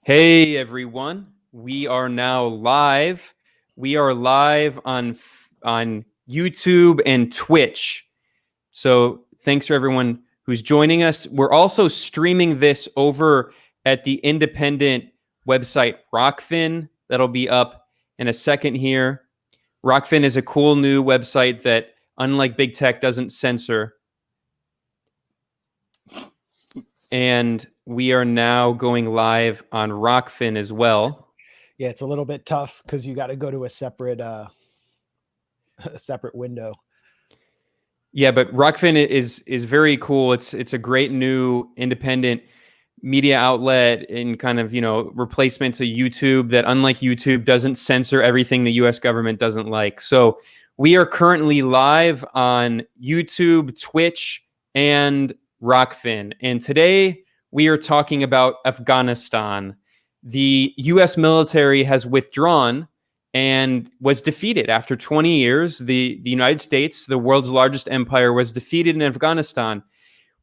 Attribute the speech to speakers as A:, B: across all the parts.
A: Hey everyone, we are now live. We are live on YouTube and Twitch. So thanks for everyone who's joining us. We're also streaming this over at the independent website Rockfin. That'll be up in a second here. Rockfin is a cool new website that, unlike big tech, doesn't censor. And we are now going live on Rockfin as well.
B: Yeah, it's a little bit tough because you got to go to a separate window.
A: Yeah, but Rockfin is very cool. It's a great new independent media outlet and kind of, replacement to YouTube that, unlike YouTube, doesn't censor everything the US government doesn't like. So we are currently live on YouTube, Twitch, and Rockfin. And today we are talking about Afghanistan. The US military has withdrawn and was defeated after 20 years. The United States, the world's largest empire, was defeated in Afghanistan.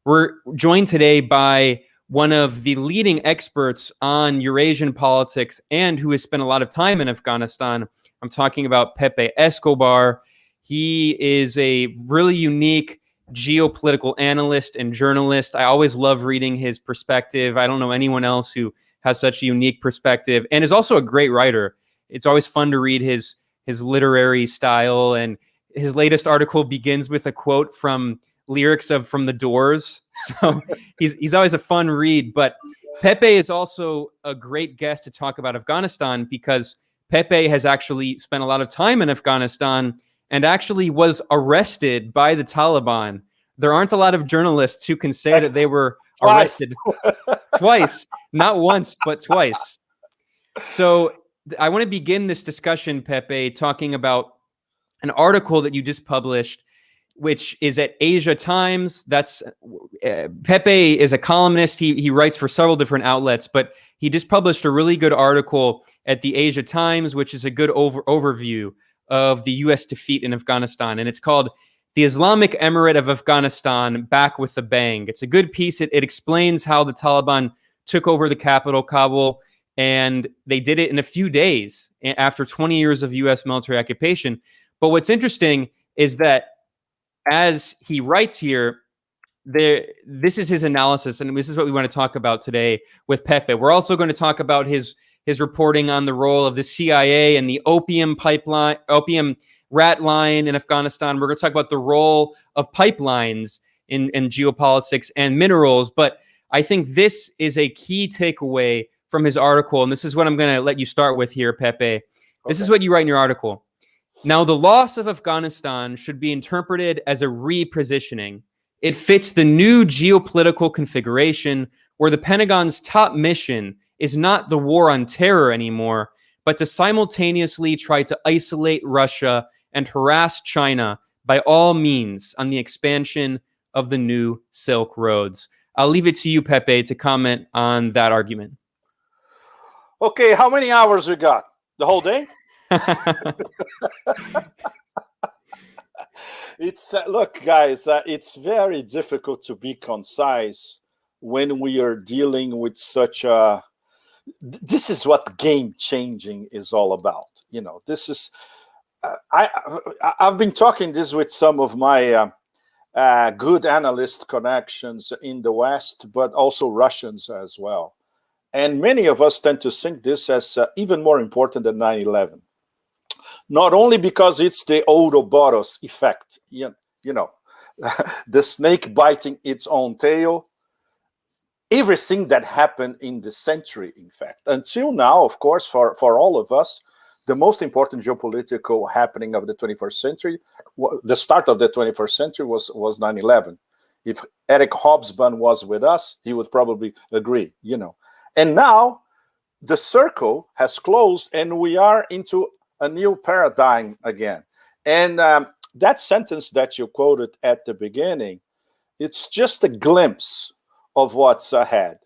A: We're joined today by one of the leading experts on Eurasian politics and who has spent a lot of time in Afghanistan. I'm talking about Pepe Escobar. He is a really unique geopolitical analyst and journalist. I always love reading his perspective. I don't know anyone else who has such a unique perspective, and is also a great writer. It's always fun to read his literary style, and his latest article begins with a quote from lyrics from The Doors. So he's always a fun read. But Pepe is also a great guest to talk about Afghanistan because Pepe has actually spent a lot of time in Afghanistan and actually was arrested by the Taliban. There aren't a lot of journalists who can say that they were arrested twice, not once, but twice. So I want to begin this discussion, Pepe, talking about an article that you just published, which is at Asia Times. That's Pepe is a columnist. He writes for several different outlets, but he just published a really good article at the Asia Times, which is a good overview of the U.S. defeat in Afghanistan. And it's called The Islamic Emirate of Afghanistan Back with a Bang. It's a good piece. It explains how the Taliban took over the capital, Kabul, and they did it in a few days after 20 years of U.S. military occupation. But what's interesting is that, as he writes here, this is his analysis, and this is what we want to talk about today with Pepe. We're also going to talk about his reporting on the role of the CIA and the opium ratline in Afghanistan. We're going to talk about the role of pipelines in geopolitics and minerals. But I think this is a key takeaway from his article, and this is what I'm going to let you start with here, Pepe. This is what you write in your article. Now, the loss of Afghanistan should be interpreted as a repositioning. It fits the new geopolitical configuration where the Pentagon's top mission is not the war on terror anymore, but to simultaneously try to isolate Russia and harass China by all means on the expansion of the new Silk Roads. I'll leave it to you, Pepe, to comment on that argument.
C: Okay, how many hours we got? The whole day? Look, guys, it's very difficult to be concise when we are dealing with such a... This is what game changing is all about. This is... I've been talking this with some of my good analyst connections in the West, but also Russians as well. And many of us tend to think this as even more important than 9/11. Not only because it's the Ouroboros effect, the snake biting its own tail, everything that happened in the century, in fact. Until now, of course, for all of us, the most important geopolitical happening of the 21st century, the start of the 21st century was 9/11. If Eric Hobsbawm was with us, he would probably agree, And now the circle has closed and we are into a new paradigm again. And that sentence that you quoted at the beginning, it's just a glimpse of what's ahead.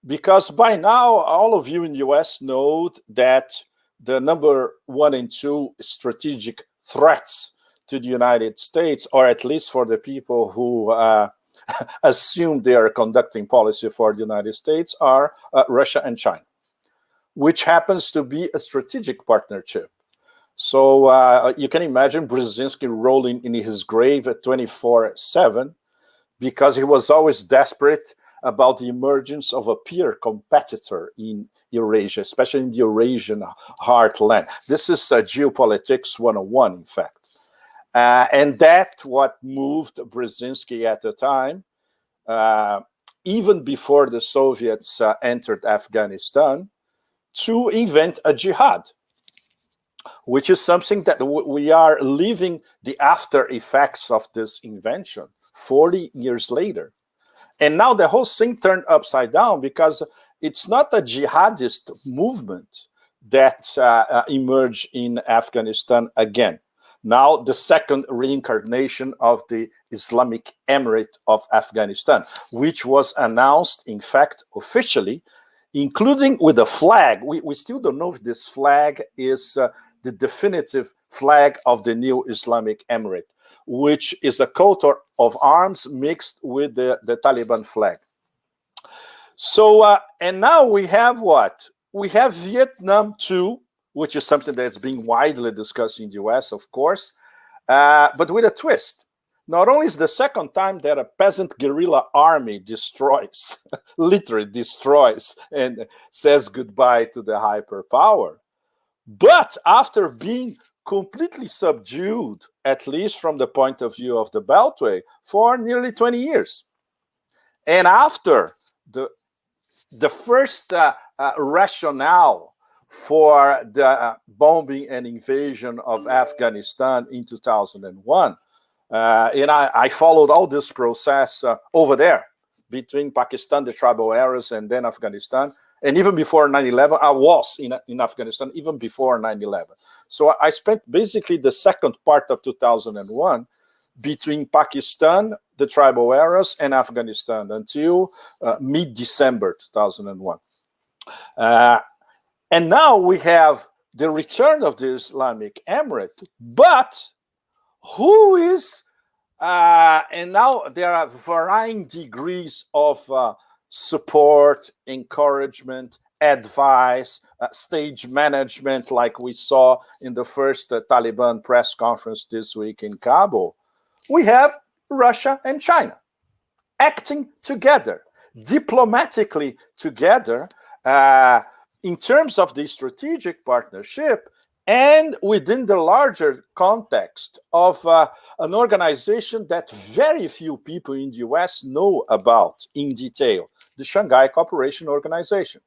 C: Because by now, all of you in the US know that the number 1 and 2 strategic threats to the United States, or at least for the people who assume they are conducting policy for the United States, are Russia and China. which happens to be a strategic partnership. So you can imagine Brzezinski rolling in his grave at 24/7 because he was always desperate about the emergence of a peer competitor in Eurasia, especially in the Eurasian heartland. This is geopolitics 101, in fact. And that's what moved Brzezinski at the time, even before the Soviets entered Afghanistan, to invent a jihad, which is something that we are living the after effects of this invention 40 years later. And now the whole thing turned upside down because it's not a jihadist movement that emerged in Afghanistan again. Now the second reincarnation of the Islamic Emirate of Afghanistan, which was announced, in fact, officially, including with a flag. We still don't know if this flag is the definitive flag of the new Islamic Emirate, which is a coat of arms mixed with the Taliban flag. So, and now we have what? We have Vietnam too, which is something that's being widely discussed in the US, of course, but with a twist. Not only is the second time that a peasant guerrilla army destroys, literally destroys, and says goodbye to the hyperpower, but after being completely subdued, at least from the point of view of the Beltway, for nearly 20 years. And after the first rationale for the bombing and invasion of Afghanistan in 2001, and I followed all this process over there between Pakistan, the tribal areas, and then Afghanistan. And even before 9/11, I was in Afghanistan, even before 9/11. So I spent basically the second part of 2001 between Pakistan, the tribal areas, and Afghanistan until mid-December 2001. And now we have the return of the Islamic Emirate, but who is, and now there are varying degrees of support, encouragement, advice, stage management, like we saw in the first Taliban press conference this week in Kabul. We have Russia and China acting together, diplomatically together, in terms of the strategic partnership and within the larger context of an organization that very few people in the US know about in detail, the Shanghai Cooperation Organization,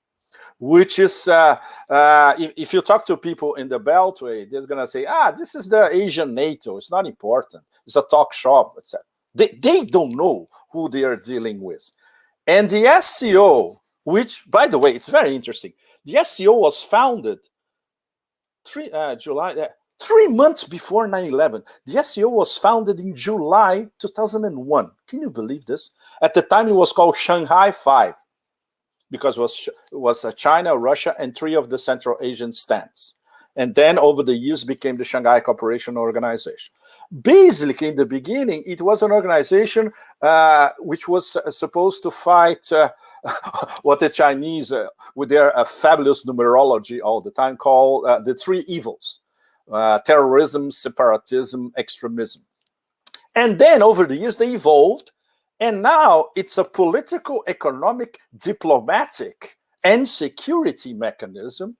C: which is, if you talk to people in the Beltway, they're going to say, this is the Asian NATO. It's not important. It's a talk shop, etc. They don't know who they are dealing with. And the SCO, which, by the way, it's very interesting. The SCO was founded 3 months before 9/11. The SCO was founded in July 2001. Can you believe this? At the time, it was called Shanghai 5, because it was China, Russia, and 3 of the Central Asian stands. And then over the years became the Shanghai Cooperation Organization. Basically, in the beginning, it was an organization which was supposed to fight what the Chinese, with their fabulous numerology all the time, call the 3 evils: terrorism, separatism, extremism. And then over the years, they evolved. And now it's a political, economic, diplomatic, and security mechanism,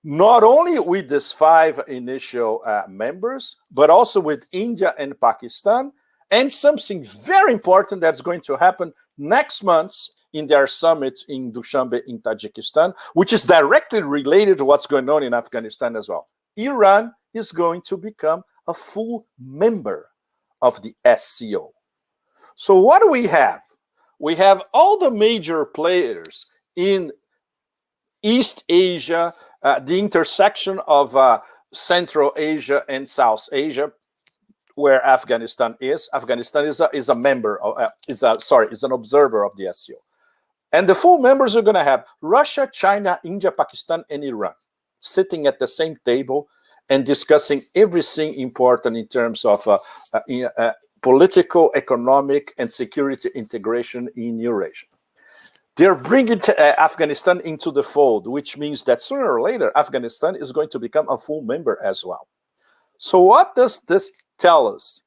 C: not only with these 5 initial members, but also with India and Pakistan, and something very important that's going to happen next month in their summit in Dushanbe in Tajikistan, which is directly related to what's going on in Afghanistan as well. Iran is going to become a full member of the SCO. So what do we have? We have all the major players in East Asia, the intersection of Central Asia and South Asia, where Afghanistan is. Afghanistan is a member of, is an observer of the SCO. And the full members are going to have Russia, China, India, Pakistan, and Iran sitting at the same table and discussing everything important in terms of political, economic, and security integration in Eurasia. they're bringing Afghanistan into the fold, which means that sooner or later, Afghanistan is going to become a full member as well. So what does this tell us?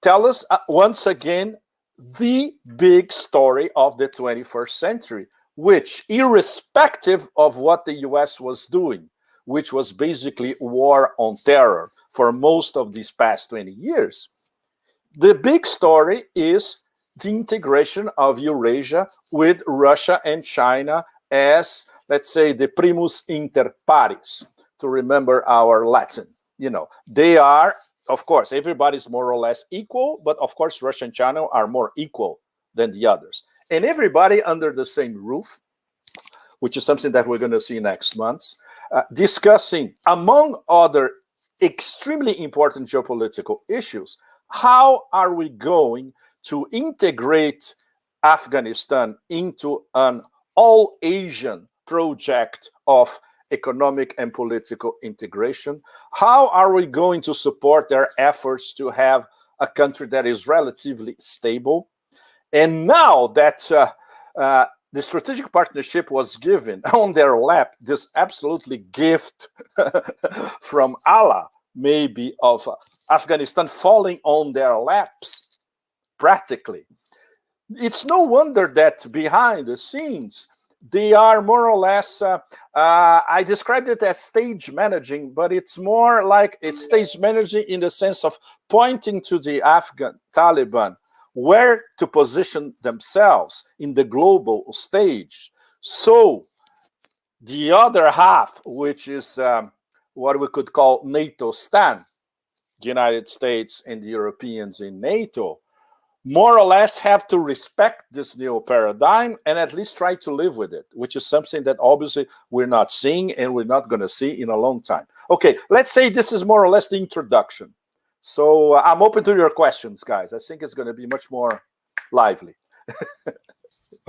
C: Tell us, once again, the big story of the 21st century, which, irrespective of what the US was doing, which was basically war on terror for most of these past 20 years, the big story is the integration of Eurasia with Russia and China as, let's say, the primus inter pares, to remember our Latin. You know, they are, of course, everybody's more or less equal, but of course, Russia and China are more equal than the others. And everybody under the same roof, which is something that we're going to see next month, discussing, among other extremely important geopolitical issues, how are we going to integrate Afghanistan into an all-Asian project of economic and political integration? How are we going to support their efforts to have a country that is relatively stable? And now that the strategic partnership was given on their lap, this absolutely gift from Allah, maybe, of Afghanistan falling on their laps, practically. It's no wonder that behind the scenes, they are more or less, I described it as stage managing, but it's more like it's stage managing in the sense of pointing to the Afghan Taliban where to position themselves in the global stage. So the other half, which is what we could call NATO stan, the United States and the Europeans in NATO, more or less have to respect this new paradigm and at least try to live with it, which is something that obviously we're not seeing and we're not going to see in a long time. Okay, let's say this is more or less the introduction. So I'm open to your questions, guys. I think it's going to be much more lively.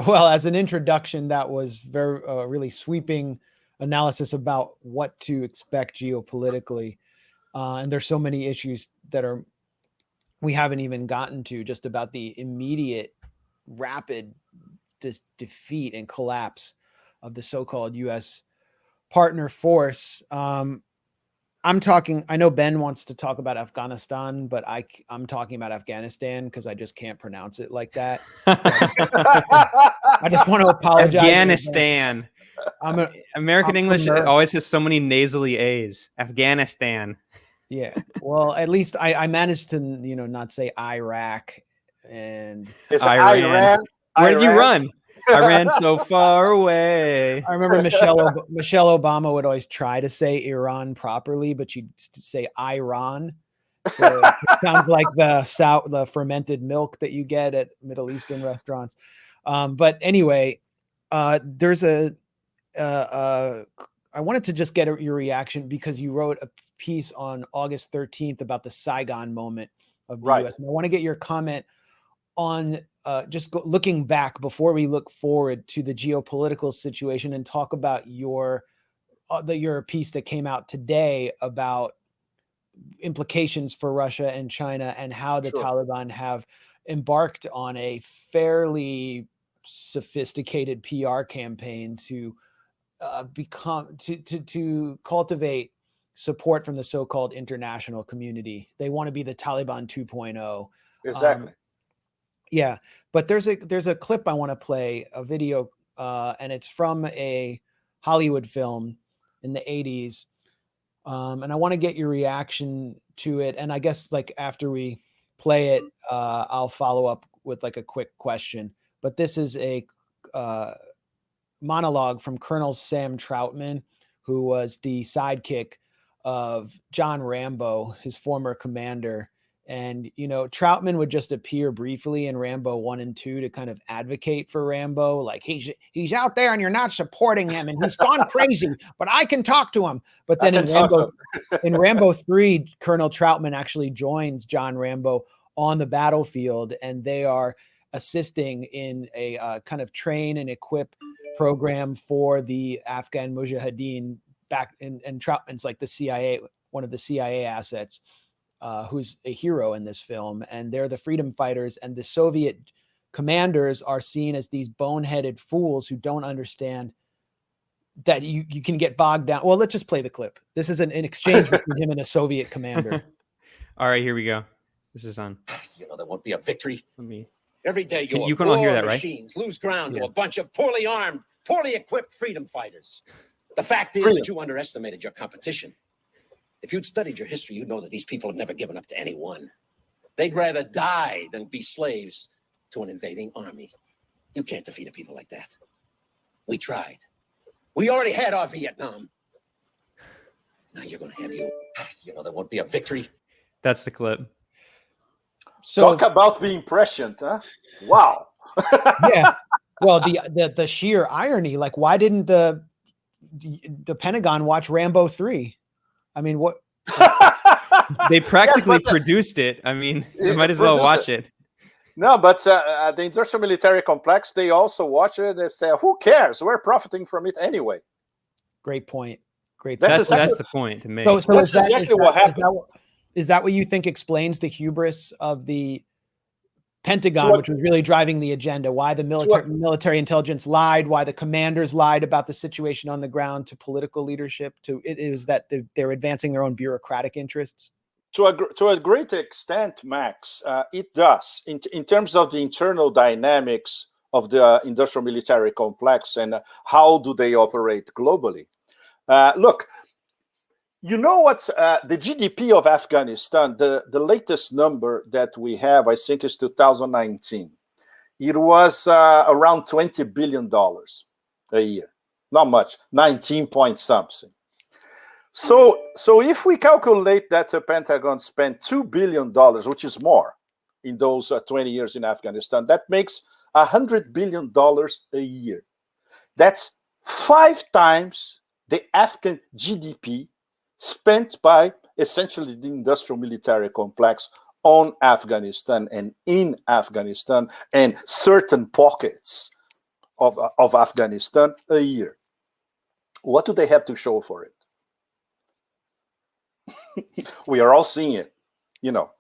B: Well, as an introduction, that was very really sweeping analysis about what to expect geopolitically. And there's so many issues that we haven't even gotten to, just about the immediate rapid defeat and collapse of the so-called US partner force. I'm talking, I know Ben wants to talk about Afghanistan, but I'm talking about Afghanistan because I just can't pronounce it like that. I just want to apologize.
A: Afghanistan. American English always has so many nasally A's. Afghanistan.
B: Yeah. Well, at least I managed to, not say Iraq and
A: Iran. Where did you run? I ran so far away.
B: I remember Michelle Obama would always try to say Iran properly, but she'd say Iran. So it sounds like the fermented milk that you get at Middle Eastern restaurants. But anyway, there's I wanted to just get your reaction because you wrote a piece on August 13th about the Saigon moment of the US. And I want to get your comment on looking back before we look forward to the geopolitical situation and talk about your piece that came out today about implications for Russia and China and how the Taliban have embarked on a fairly sophisticated PR campaign to cultivate support from the so-called international community. They want to be the Taliban 2.0.
C: Exactly.
B: Yeah, but there's a clip I want to play, a video, and it's from a Hollywood film in the 80s. And I want to get your reaction to it. And I guess like after we play it, I'll follow up with like a quick question. But this is a monologue from Colonel Sam Troutman, who was the sidekick of John Rambo, his former commander. And, Troutman would just appear briefly in Rambo 1 and 2 to kind of advocate for Rambo. Like he's out there and you're not supporting him and he's gone crazy, but I can talk to him. But then in Rambo 3, Colonel Troutman actually joins John Rambo on the battlefield, and they are assisting in a kind of train and equip program for the Afghan Mujahideen back. And Troutman's like the CIA, one of the CIA assets. Who's a hero in this film, and they're the freedom fighters, and the Soviet commanders are seen as these boneheaded fools who don't understand that you can get bogged down. Well, let's just play the clip. This is an exchange between him and a Soviet commander.
A: All right, here we go. This is on.
D: You know, there won't be a victory.
A: Let me.
D: Every day
A: You can all hear that, right?
D: machines lose ground
B: Yeah.
D: to a bunch of poorly armed, poorly equipped freedom fighters. The fact is that you underestimated your competition. If you'd studied your history, you'd know that these people have never given up to anyone. They'd rather die than be slaves to an invading army. You can't defeat a people like that. We tried. We already had our Vietnam. Now you're going to have you. You know, there won't be a victory.
A: That's the clip.
B: So
C: Talk about being prescient, huh? Wow.
B: yeah. Well, the sheer irony, like, why didn't the Pentagon watch Rambo 3? I mean, what?
A: They practically produced it. I mean, you might as well watch it.
C: No, but the industrial military complex, they also watch it. They say, who cares? We're profiting from it anyway.
B: Great point. Great.
C: That's
A: That's the point to make.
B: So
C: That's exactly what happened.
B: Is that what you think explains the hubris of the Pentagon, which was really driving the agenda? Why the military intelligence lied? Why the commanders lied about the situation on the ground to political leadership? It is that they're advancing their own bureaucratic interests.
C: To a great extent, Max, it does. In terms of the internal dynamics of the industrial military complex and how do they operate globally. Look, you know what's the GDP of Afghanistan, the latest number that we have, I think, is 2019. It was around $20 billion a year. Not much, 19 point something. So if we calculate that the Pentagon spent $2 billion, which is more in those 20 years in Afghanistan, that makes $100 billion a year. That's 5 times the Afghan GDP spent by essentially the industrial military complex on Afghanistan and in Afghanistan and certain pockets of Afghanistan a year. What do they have to show for it? We are all seeing it, you know,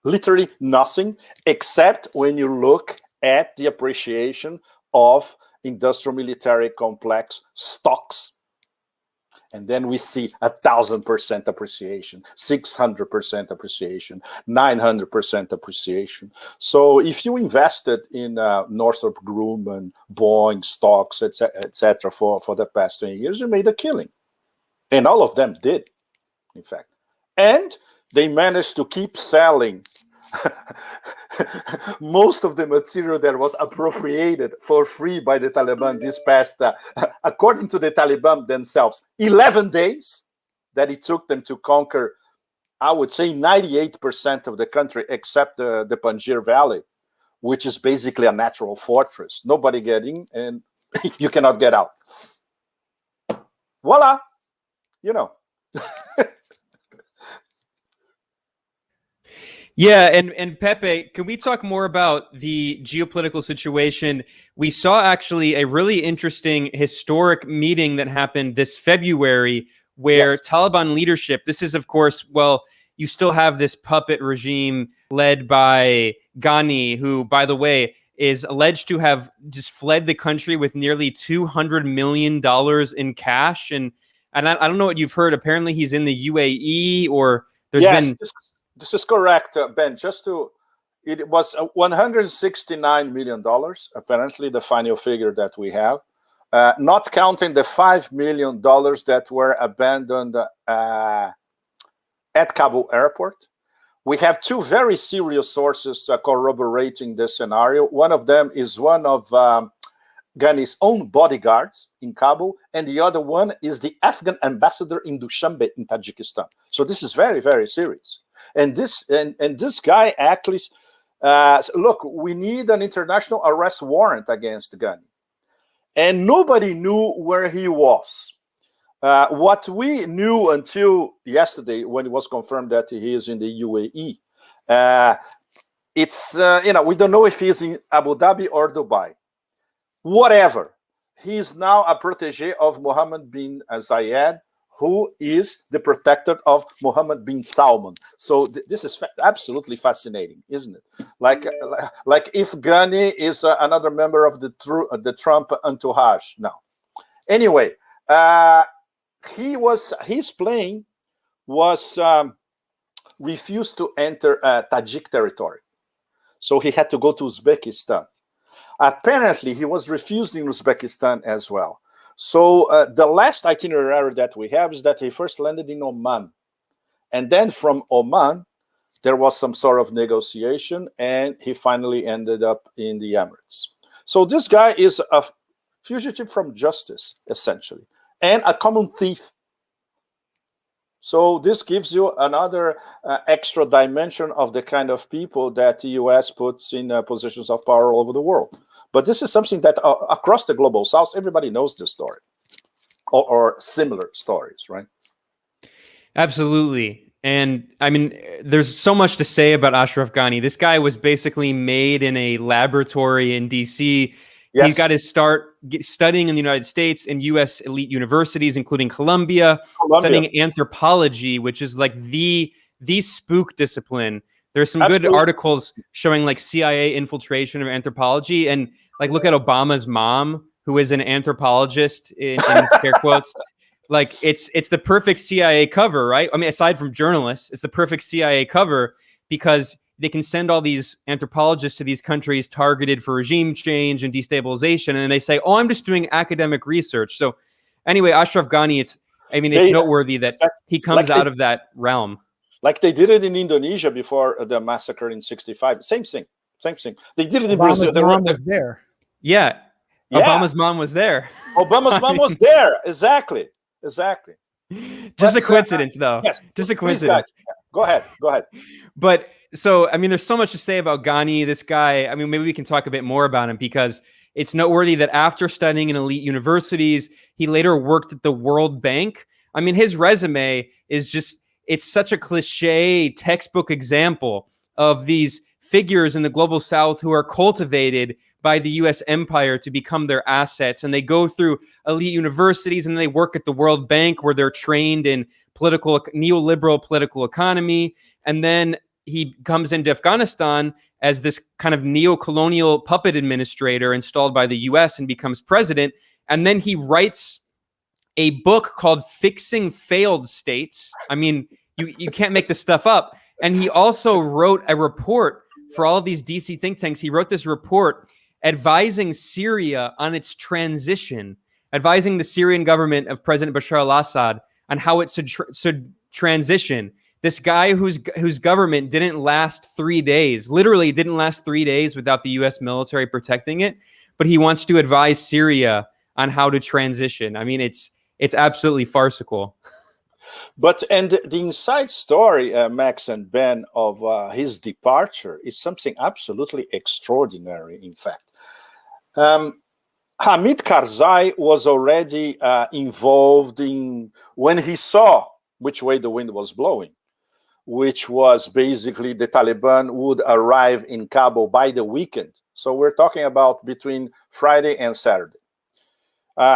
C: literally nothing, except when you look at the appreciation of industrial military complex stocks. And then we see 1,000% appreciation, 600% appreciation, 900% appreciation. So if you invested in Northrop Grumman, Boeing stocks, etc., for the past 20 years, you made a killing. And all of them did, in fact. And they managed to keep selling most of the material that was appropriated for free by the Taliban this past, according to the Taliban themselves, 11 days that it took them to conquer, I would say 98% of the country, except the Panjshir Valley, which is basically a natural fortress. Nobody get in and you cannot get out. Voila, you know.
A: Yeah, and Pepe, can we talk more about the geopolitical situation? We saw actually a really interesting historic meeting that happened this February where Taliban leadership, this is of course, well, you still have this puppet regime led by Ghani, who, by the way, is alleged to have just fled the country with nearly $200 million in cash. And I don't know what you've heard. Apparently he's in the UAE or there's been...
C: This is correct, Ben. It was $169 million, apparently the final figure that we have, not counting the $5 million that were abandoned at Kabul airport. We have 2 very serious sources corroborating this scenario. One of them is one of Ghani's own bodyguards in Kabul, and the other one is the Afghan ambassador in Dushanbe in Tajikistan. So this is very, very serious. And this guy actually, look, we need an international arrest warrant against Ghani. And nobody knew where he was. What we knew until yesterday, when it was confirmed that he is in the UAE, we don't know if he's in Abu Dhabi or Dubai. Whatever. He is now a protege of Mohammed bin Zayed, who is the protector of Mohammed bin Salman. So this is absolutely fascinating, isn't it? Like if Ghani is another member of the Trump entourage now. Anyway, his plane was refused to enter Tajik territory, so he had to go to Uzbekistan. Apparently, he was refused in Uzbekistan as well. So the last itinerary that we have is that he first landed in Oman. And then from Oman, there was some sort of negotiation, and he finally ended up in the Emirates. So this guy is a fugitive from justice, essentially, and a common thief. So this gives you another extra dimension of the kind of people that the US puts in positions of power all over the world. But this is something that across the global south, everybody knows this story or similar stories, right?
A: Absolutely. And I mean, there's so much to say about Ashraf Ghani. This guy was basically made in a laboratory in DC. Yes. He got his start studying in the United States in US elite universities, including Columbia, studying anthropology, which is like the spook discipline. There's some good articles showing like CIA infiltration of anthropology, and like look at Obama's mom, who is an anthropologist in scare quotes. Like it's the perfect CIA cover, right? I mean, aside from journalists, it's the perfect CIA cover because they can send all these anthropologists to these countries targeted for regime change and destabilization, and they say, "Oh, I'm just doing academic research." So, anyway, Ashraf Ghani, it's noteworthy that he comes out of that realm.
C: Like they did it in Indonesia before the massacre in '65. Same thing. They did it in Brazil.
B: Mom was there.
A: Yeah. Obama's mom was there.
C: Obama's mom was there. Exactly.
A: Just a coincidence, though.
C: Yes,
A: just a coincidence.
C: Go ahead.
A: But so, I mean, there's so much to say about Ghani, this guy. I mean, maybe we can talk a bit more about him because it's noteworthy that after studying in elite universities, he later worked at the World Bank. I mean, his resume is just, it's such a cliche textbook example of these figures in the global south who are cultivated by the US empire to become their assets. And they go through elite universities and they work at the World Bank where they're trained in neoliberal political economy. And then he comes into Afghanistan as this kind of neo-colonial puppet administrator installed by the US and becomes president. And then he writes a book called Fixing Failed States. I mean, you can't make this stuff up. And he also wrote a report for all of these DC think tanks. He wrote this report advising Syria on its transition, advising the Syrian government of President Bashar al-Assad on how it should transition. This guy whose government didn't last 3 days, literally didn't last 3 days without the US military protecting it, but he wants to advise Syria on how to transition. I mean, it's absolutely farcical.
C: And the inside story, Max and Ben, of his departure is something absolutely extraordinary, in fact. Hamid Karzai was already involved in, when he saw which way the wind was blowing, which was basically the Taliban would arrive in Kabul by the weekend. So we're talking about between Friday and Saturday.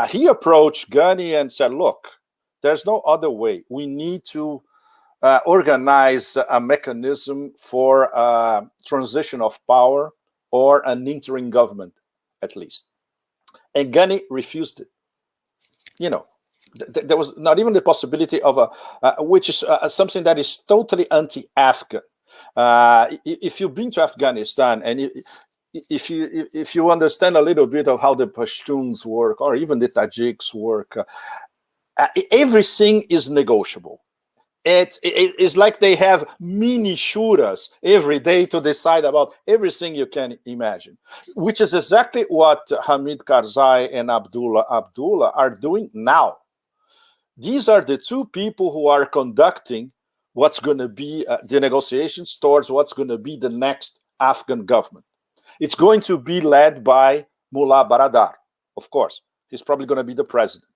C: He approached Ghani and said, look, there's no other way. We need to organize a mechanism for transition of power or an interim government, at least. And Ghani refused it. You know, there was not even the possibility of which is something that is totally anti-Afghan. If you've been to Afghanistan and if you understand a little bit of how the Pashtuns work or even the Tajiks work, everything is negotiable. It's like they have mini shuras every day to decide about everything you can imagine, which is exactly what Hamid Karzai and Abdullah are doing now. These are the two people who are conducting what's going to be the negotiations towards what's going to be the next Afghan government. It's going to be led by Mullah Baradar, of course. He's probably going to be the president.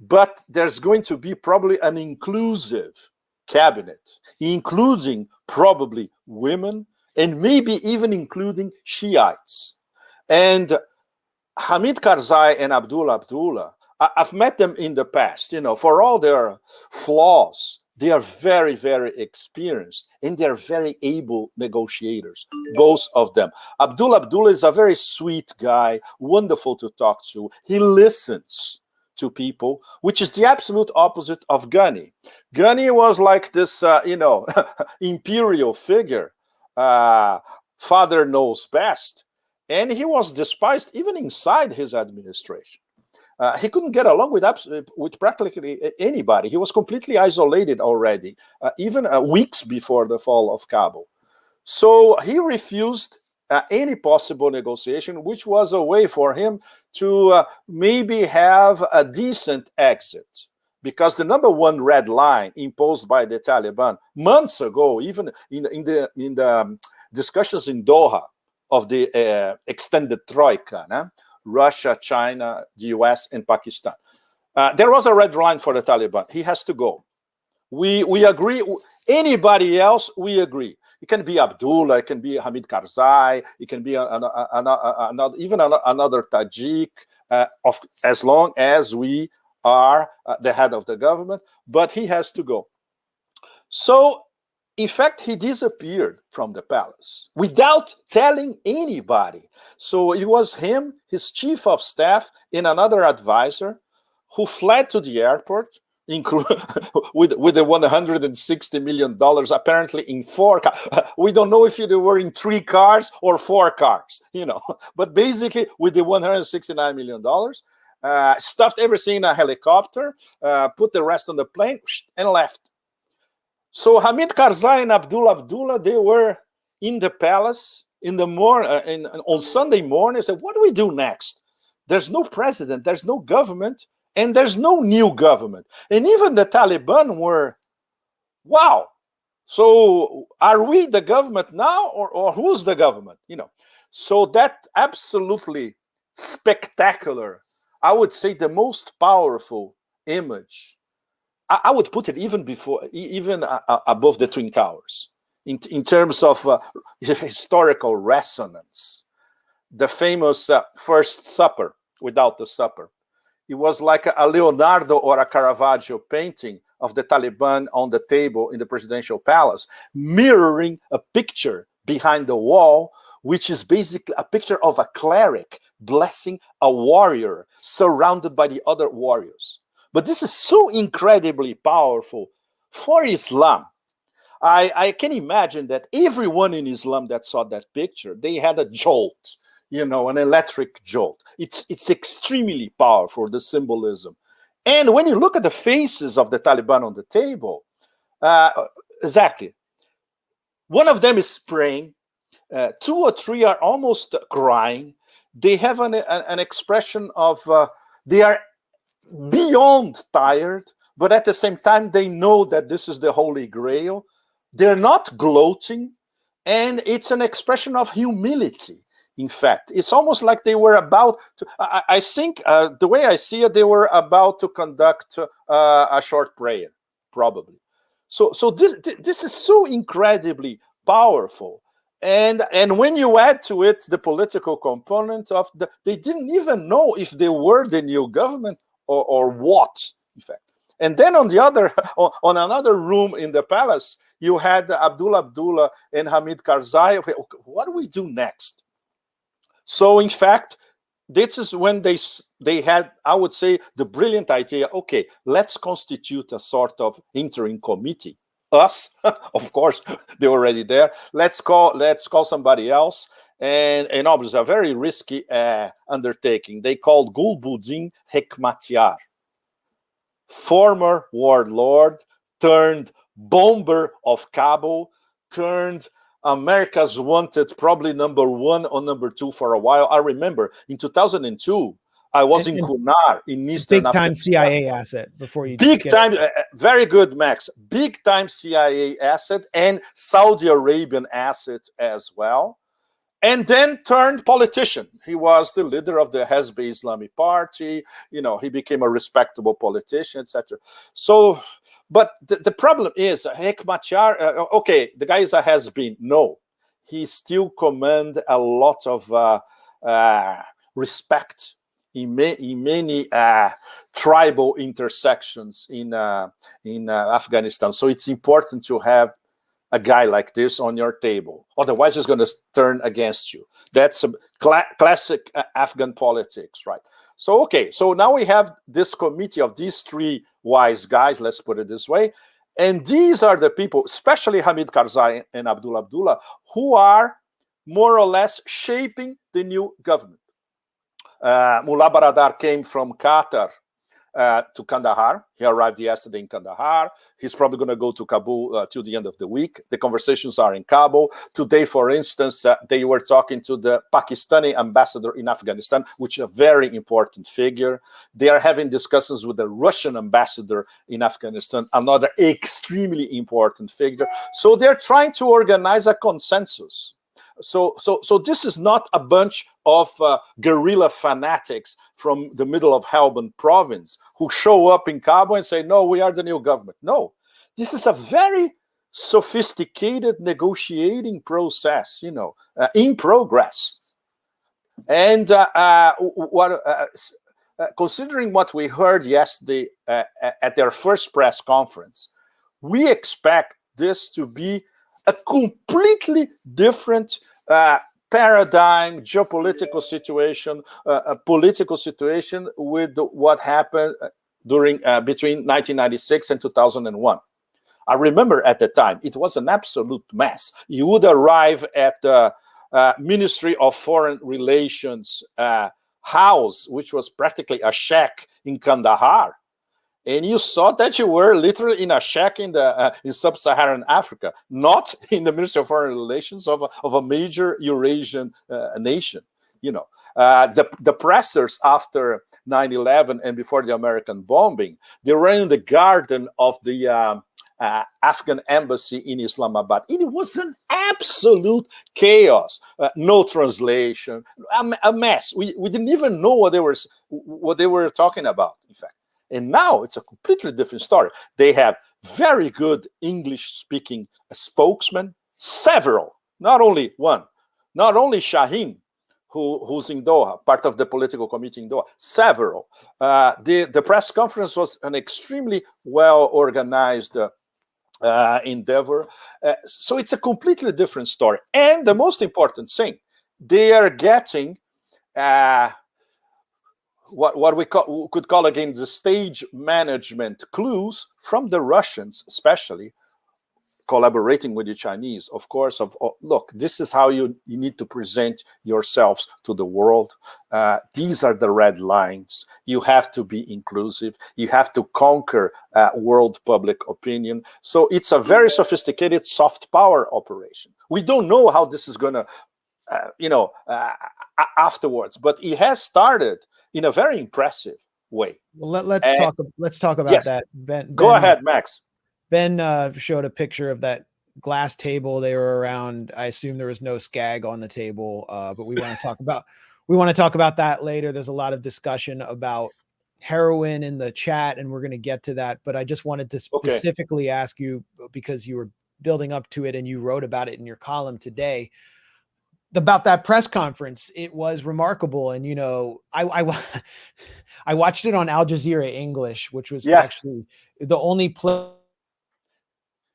C: But there's going to be probably an inclusive cabinet, including probably women and maybe even including Shiites. And Hamid Karzai and Abdullah I've met them in the past. For all their flaws, they are very, very experienced, and they're very able negotiators, both of them. Abdullah is a very sweet guy, wonderful to talk to. He listens to people, which is the absolute opposite of Ghani. Ghani was like this, imperial figure, father knows best, and he was despised even inside his administration. He couldn't get along with practically anybody. He was completely isolated already, even weeks before the fall of Kabul. So he refused any possible negotiation, which was a way for him to maybe have a decent exit. Because the number one red line imposed by the Taliban months ago, even in the discussions in Doha of the extended troika, Russia, China, the US, and Pakistan. There was a red line for the Taliban. He has to go. We agree. Anybody else, we agree. It can be Abdullah, it can be Hamid Karzai, it can be another Tajik, as long as we are the head of the government, but he has to go. So, in fact, he disappeared from the palace without telling anybody. So it was him, his chief of staff, and another advisor who fled to the airport with the $160 million, apparently in 4 cars. We don't know if they were in 3 cars or 4 cars, but basically with the $169 million, stuffed everything in a helicopter, put the rest on the plane, and left. So Hamid Karzai and Abdullah, they were in the palace in the morning, on Sunday morning. Said, "What do we do next? There's no president, there's no government, and there's no new government." And even the Taliban were, wow. So are we the government now, or who's the government? So that absolutely spectacular, I would say, the most powerful image. I would put it even above the Twin Towers in terms of historical resonance. The famous First Supper without the supper. It was like a Leonardo or a Caravaggio painting of the Taliban on the table in the presidential palace, mirroring a picture behind the wall, which is basically a picture of a cleric blessing a warrior surrounded by the other warriors. But this is so incredibly powerful for Islam. I can imagine that everyone in Islam that saw that picture, they had a jolt, an electric jolt. It's extremely powerful, the symbolism. And when you look at the faces of the Taliban on the table, exactly. One of them is praying. 2 or 3 are almost crying. They have an expression of, they are beyond tired, but at the same time, they know that this is the Holy Grail. They're not gloating, and it's an expression of humility. In fact, it's almost like they were about to, I think, the way I see it, they were about to conduct a short prayer, probably. So this is so incredibly powerful. And when you add to it the political component of they didn't even know if they were the new government or what, in fact. And then on another room in the palace, you had Abdullah and Hamid Karzai. What do we do next? So, in fact, this is when they had, I would say, the brilliant idea, okay, let's constitute a sort of interim committee. Us, of course, they're already there. Let's call somebody else. And obviously, a very risky undertaking. They called Gulbuddin Hekmatyar, former warlord, turned bomber of Kabul, turned America's wanted, probably number 1 or number 2 for a while. I remember in 2002, I was in Kunar in Eastern Afghanistan.
B: Big-time CIA asset before you.
C: Big-time, very good, Max. Big-time CIA asset and Saudi Arabian asset as well. And then turned politician. He was the leader of the Hezbollah Islamic Party. He became a respectable politician, etc. So, but the problem is, Hekmatyar, okay, the guy is a has-been. No, he still commands a lot of respect in many tribal intersections in Afghanistan. So it's important to have a guy like this on your table. Otherwise, he's going to turn against you. That's a classic Afghan politics, right? So, okay, so now we have this committee of these three wise guys, let's put it this way. And these are the people, especially Hamid Karzai and Abdullah, who are more or less shaping the new government. Mullah Baradar came from Qatar to Kandahar. He arrived yesterday in Kandahar. He's probably going to go to Kabul till the end of the week. The conversations are in Kabul. Today, for instance, they were talking to the Pakistani ambassador in Afghanistan, which is a very important figure. They are having discussions with the Russian ambassador in Afghanistan, another extremely important figure. So they're trying to organize a consensus. So this is not a bunch of guerrilla fanatics from the middle of Helmand province who show up in Kabul and say, no, we are the new government. No, this is a very sophisticated negotiating process, in progress. And considering what we heard yesterday at their first press conference, we expect this to be a completely different paradigm, geopolitical situation, a political situation with what happened between 1996 and 2001. I remember at the time, it was an absolute mess. You would arrive at the Ministry of Foreign Relations house, which was practically a shack in Kandahar, and you saw that you were literally in a shack in sub-Saharan Africa, not in the Ministry of Foreign Relations of a major Eurasian nation. The pressers after 9/11 and before the American bombing, they were in the garden of the Afghan embassy in Islamabad. It was an absolute chaos. No translation, a mess. We didn't even know what they were talking about, in fact. And now it's a completely different story. They have very good English-speaking spokesmen, several, not only one, not only Shaheen, who's in Doha, part of the political committee in Doha, several. The press conference was an extremely well-organized endeavor. So it's a completely different story. And the most important thing, they are getting what we could call again the stage management clues from the Russians, especially collaborating with the Chinese, of course, look, this is how you need to present yourselves to the world. These are the red lines. You have to be inclusive. You have to conquer world public opinion. So it's a very sophisticated soft power operation. We don't know how this is going to afterwards, but it has started in a very impressive way.
B: Well, let's talk about
C: yes.
B: that. Ben,
C: go ahead, Max.
B: Ben showed a picture of that glass table they were around. I assume there was no skag on the table, but we want to talk about that later. There's a lot of discussion about heroin in the chat, and we're going to get to that. But I just wanted to specifically ask you, because you were building up to it and you wrote about it in your column today, about that press conference. It was remarkable. And, I watched it on Al Jazeera English, which was actually the only place.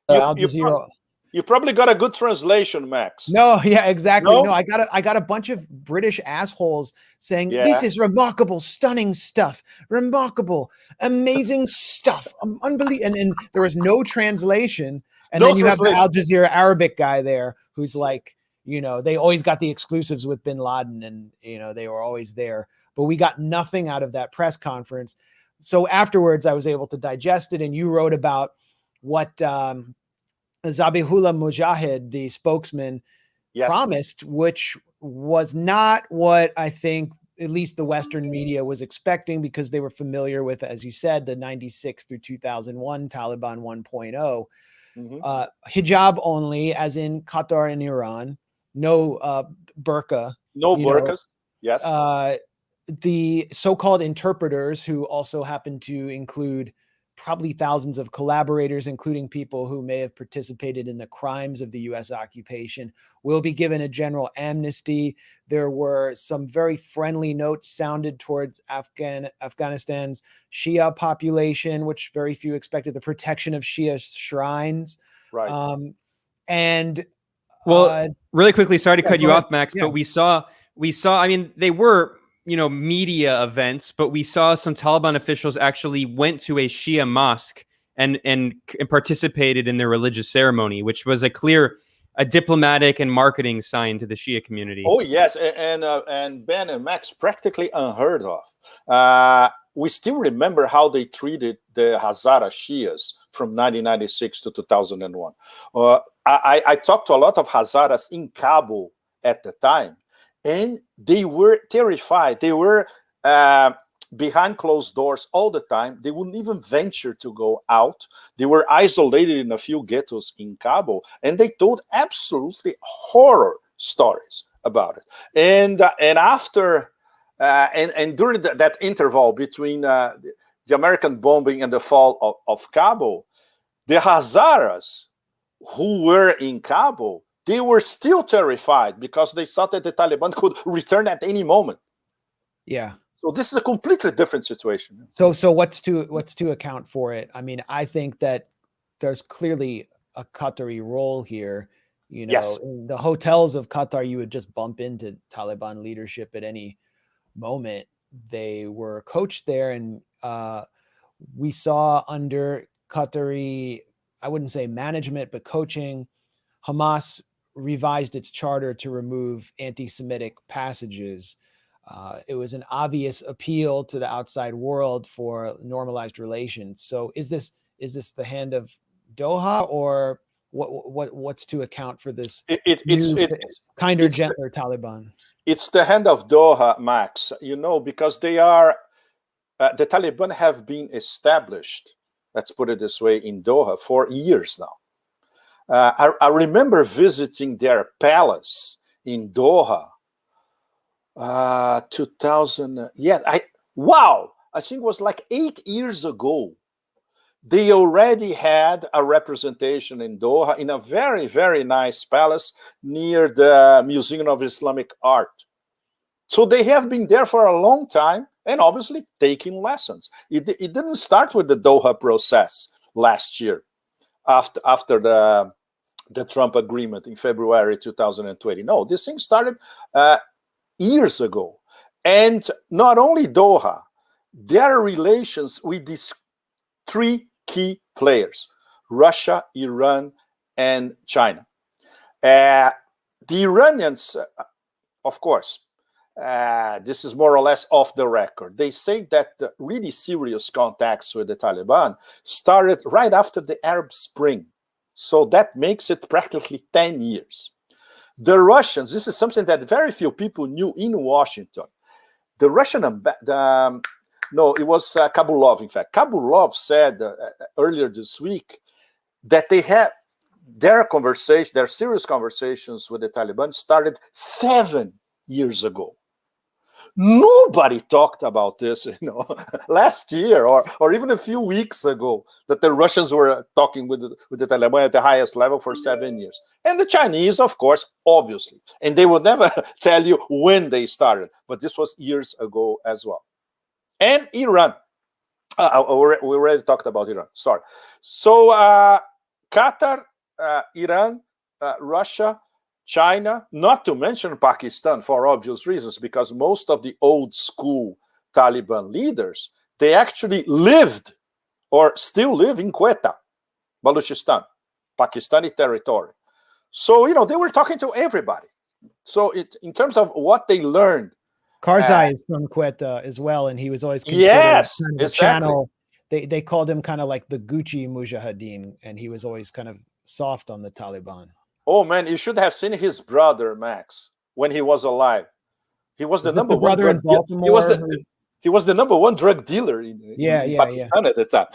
B: Al Jazeera.
C: You probably got a good translation, Max.
B: No, yeah, exactly. No, I got a bunch of British assholes saying, this is remarkable, stunning stuff, remarkable, amazing stuff. Unbelievable. And there was no translation. And then you have the Al Jazeera Arabic guy there who's like, they always got the exclusives with bin Laden, and, they were always there. But we got nothing out of that press conference. So afterwards, I was able to digest it, and you wrote about what Zabihullah Mujahid, the spokesman, promised, which was not what I think at least the Western media was expecting, because they were familiar with, as you said, the 96 through 2001 Taliban 1.0. Hijab only, as in Qatar and Iran. No burqa.
C: No burqas. Yes.
B: The so-called interpreters, who also happen to include probably thousands of collaborators, including people who may have participated in the crimes of the US occupation, will be given a general amnesty. There were some very friendly notes sounded towards Afghanistan's Shia population, which very few expected, the protection of Shia shrines.
C: Right.
B: And
A: well, really quickly, sorry to cut you off, Max,
B: yeah.
A: but we saw, I mean, they were, media events, but we saw some Taliban officials actually went to a Shia mosque and participated in their religious ceremony, which was a diplomatic and marketing sign to the Shia community.
C: Oh yes, and Ben and Max, practically unheard of. We still remember how they treated the Hazara Shias from 1996 to 2001. I talked to a lot of Hazaras in Kabul at the time, and they were terrified. They were behind closed doors all the time. They wouldn't even venture to go out. They were isolated in a few ghettos in Kabul, and they told absolutely horror stories about it. And after and during that interval between the American bombing and the fall of Kabul, the Hazaras who were in Kabul, they were still terrified because they thought that the Taliban could return at any moment.
B: Yeah.
C: So this is a completely different situation.
B: So what's to account for it? I mean, I think that there's clearly a Qatari role here.
C: Yes.
B: In the hotels of Qatar, you would just bump into Taliban leadership at any moment. They were coached there, and we saw under Qatari, I wouldn't say management, but coaching, Hamas revised its charter to remove anti-Semitic passages. It was an obvious appeal to the outside world for normalized relations. So is this the hand of Doha, or what's to account for this it's kinder, gentler Taliban?
C: It's the hand of Doha, Max, because they are, the Taliban have been established, let's put it this way, in Doha for years now. I remember visiting their palace in Doha, 2000. Yes, I think it was like 8 years ago. They already had a representation in Doha in a very, very nice palace near the Museum of Islamic Art. So they have been there for a long time and obviously taking lessons. It didn't start with the Doha process last year after the Trump agreement in February 2020. No, this thing started years ago. And not only Doha, their relations with these three key players: Russia, Iran, and China. The Iranians, of course, this is more or less off the record. They say that the really serious contacts with the Taliban started right after the Arab Spring. So that makes it practically 10 years. The Russians, this is something that very few people knew in Washington. The Russian no, it was Kabulov, in fact. Kabulov said earlier this week that they had their serious conversations with the Taliban started 7 years ago. Nobody talked about this, last year or even a few weeks ago, that the Russians were talking with the Taliban at the highest level for 7 years. And the Chinese, of course, obviously. And they would never tell you when they started, but this was years ago as well. And Iran. We already talked about Iran. Sorry. So Qatar, Iran, Russia, China, not to mention Pakistan for obvious reasons, because most of the old school Taliban leaders, they actually lived or still live in Quetta, Balochistan, Pakistani territory. So, they were talking to everybody. So in terms of what they learned,
B: Karzai is from Quetta as well, and he was always considered kind of a channel. They called him kind of like the Gucci Mujahideen, and he was always kind of soft on the Taliban.
C: Oh man, you should have seen his brother Max when he was alive. He was the number one drug dealer. He was the number one drug dealer in Pakistan at the time.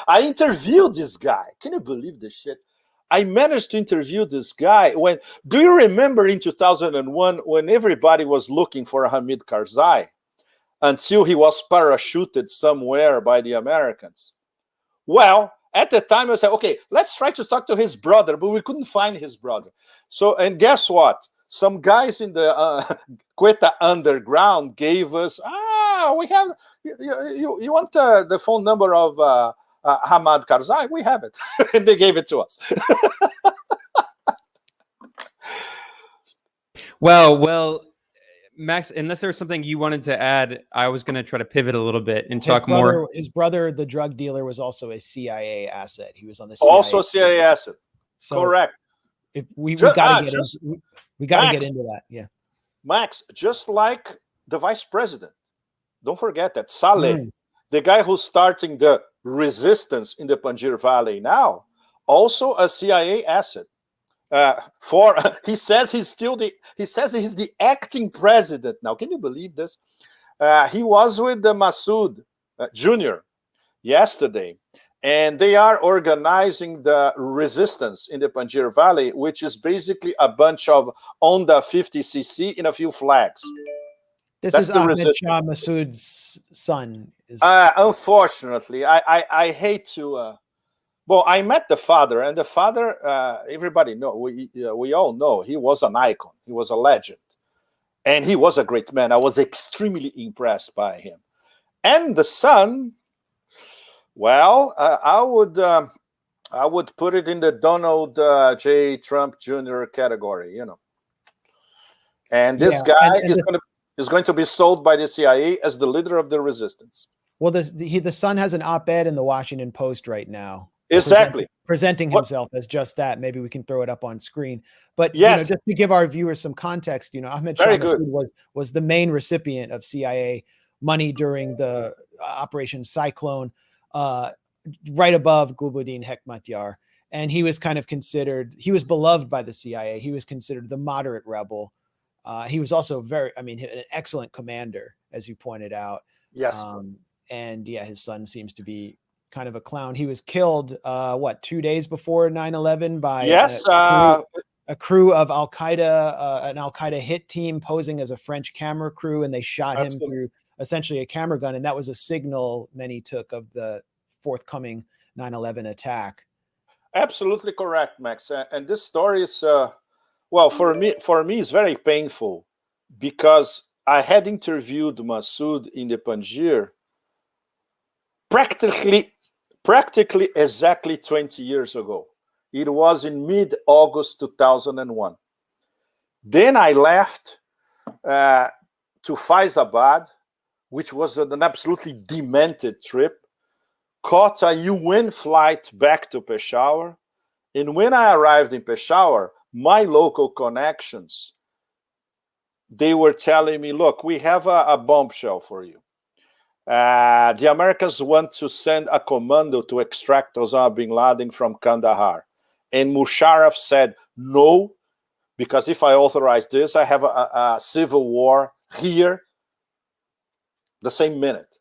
C: I interviewed this guy. Can you believe this shit? I managed to interview this guy do you remember in 2001 when everybody was looking for Hamid Karzai? until he was parachuted somewhere by the Americans. Well, at the time, I said, okay, let's try to talk to his brother, but we couldn't find his brother. So, and guess what? Some guys in the Quetta underground gave us, we have, you want the phone number of Hamad Karzai? We have it. And they gave it to us.
A: Well, Max, unless there was something you wanted to add, I was going to try to pivot a little bit and talk more.
B: His brother, the drug dealer, was also a CIA asset. He was on the CIA.
C: Also CIA asset. So correct.
B: If we got to get into that. Yeah.
C: Max, just like the vice president, don't forget that Saleh, the guy who's starting the resistance in the Panjshir Valley now, also a CIA asset. He says he's the acting president now. Can you believe this? He was with the Massoud Jr. yesterday, and they are organizing the resistance in the Panjshir Valley, which is basically a bunch of Honda 50cc in a few flags.
B: That's is Ahmed Shah Massoud's son.
C: Unfortunately, I hate to. Well, I met the father, and the father, everybody know, we all know, he was an icon. He was a legend. And he was a great man. I was extremely impressed by him. And the son, well, I would put it in the Donald J. Trump Jr. category, you know. And this guy is going to be sold by the CIA as the leader of the resistance.
B: Well, the son has an op-ed in the Washington Post right now.
C: Exactly.
B: Presenting himself as just that. Maybe we can throw it up on screen. But yes, just to give our viewers some context, Ahmed Shah Massoud was the main recipient of CIA money during the Operation Cyclone, right above Gulbuddin Hekmatyar. And he was kind of he was beloved by the CIA. He was considered the moderate rebel. He was also an excellent commander, as you pointed out.
C: Yes.
B: And his son seems to be kind of a clown. He was killed 2 days before 9/11 by a crew of Al-Qaeda, an Al-Qaeda hit team posing as a French camera crew, and they shot him through essentially a camera gun, and that was a signal many took of the forthcoming 9/11 attack.
C: Absolutely correct, Max. And this story is for me it's very painful, because I had interviewed Massoud in the Panjshir practically exactly 20 years ago. It was in mid-August 2001. Then I left to Faizabad, which was an absolutely demented trip, caught a UN flight back to Peshawar. And when I arrived in Peshawar, my local connections, they were telling me, look, we have a bombshell for you. The Americans want to send a commando to extract Osama bin Laden from Kandahar. And Musharraf said, no, because if I authorize this, I have a civil war here the same minute.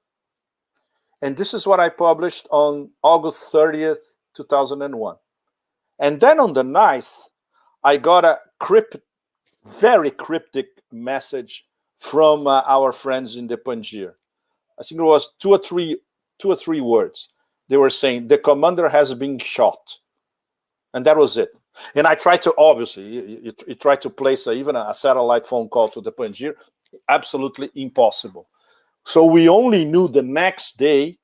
C: And this is what I published on August 30th, 2001. And then on the 9th, I got a very cryptic message from our friends in the Panjshir. I think it was two or three words. They were saying the commander has been shot, and that was it. And I tried to, obviously, you try to place even a satellite phone call to the Panjshir. Absolutely impossible. So we only knew the next day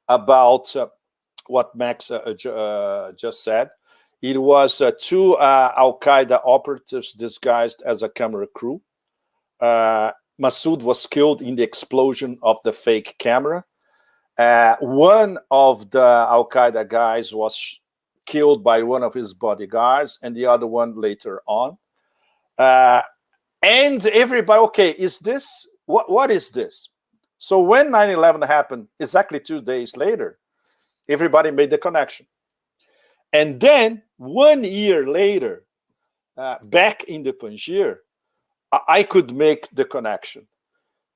C: about what Max just said. It was two Al-Qaeda operatives disguised as a camera crew. Massoud was killed in the explosion of the fake camera. One of the Al-Qaeda guys was killed by one of his bodyguards, and the other one later on. And everybody, okay, is this, what is this? So when 9/11 happened, exactly 2 days later, everybody made the connection. And then 1 year later, back in the Panjshir, I could make the connection.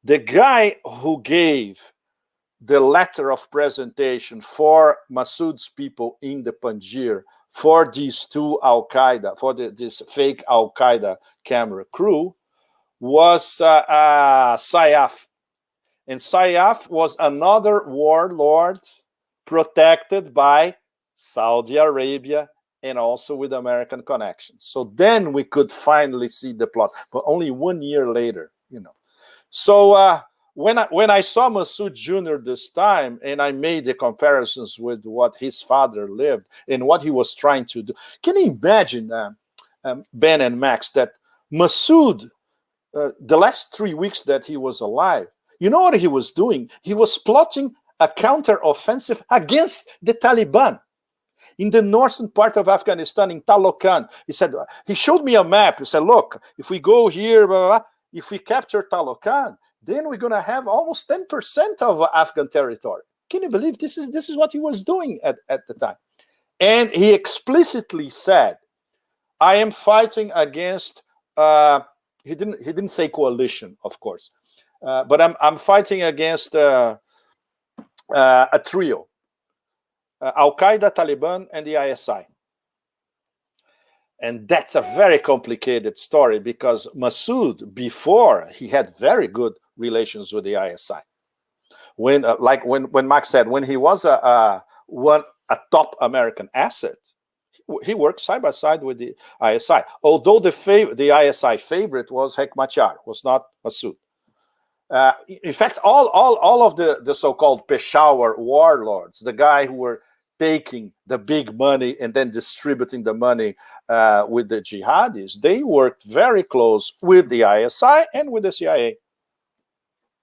C: The guy who gave the letter of presentation for Massoud's people in the Panjshir for these two Al-Qaeda, for this fake Al-Qaeda camera crew, was Sayaf. And Sayyaf was another warlord protected by Saudi Arabia and also with American connections. So then we could finally see the plot, but only 1 year later, you know. So when I saw Massoud Jr. this time, and I made the comparisons with what his father lived and what he was trying to do, can you imagine, Ben and Max, that Massoud, the last 3 weeks that he was alive, you know what he was doing? He was plotting a counter-offensive against the Taliban in the northern part of Afghanistan, in Taloqan. He said, he showed me a map. He said, look, if we go here, blah, blah, blah, if we capture Taloqan, then we're going to have almost 10% of Afghan territory. Can you believe this is what he was doing at the time? And he explicitly said, I am fighting against, he didn't say coalition, of course, but I'm fighting against a trio, Al-Qaeda, Taliban, and the ISI. And that's a very complicated story because Massoud, before, he had very good relations with the ISI. When, like when Max said, when he was a top American asset, he worked side by side with the ISI. Although the ISI favorite was Hekmatyar, was not Massoud. In fact, all of the so-called Peshawar warlords, the guy who were taking the big money and then distributing the money with the jihadis, they worked very close with the ISI and with the CIA.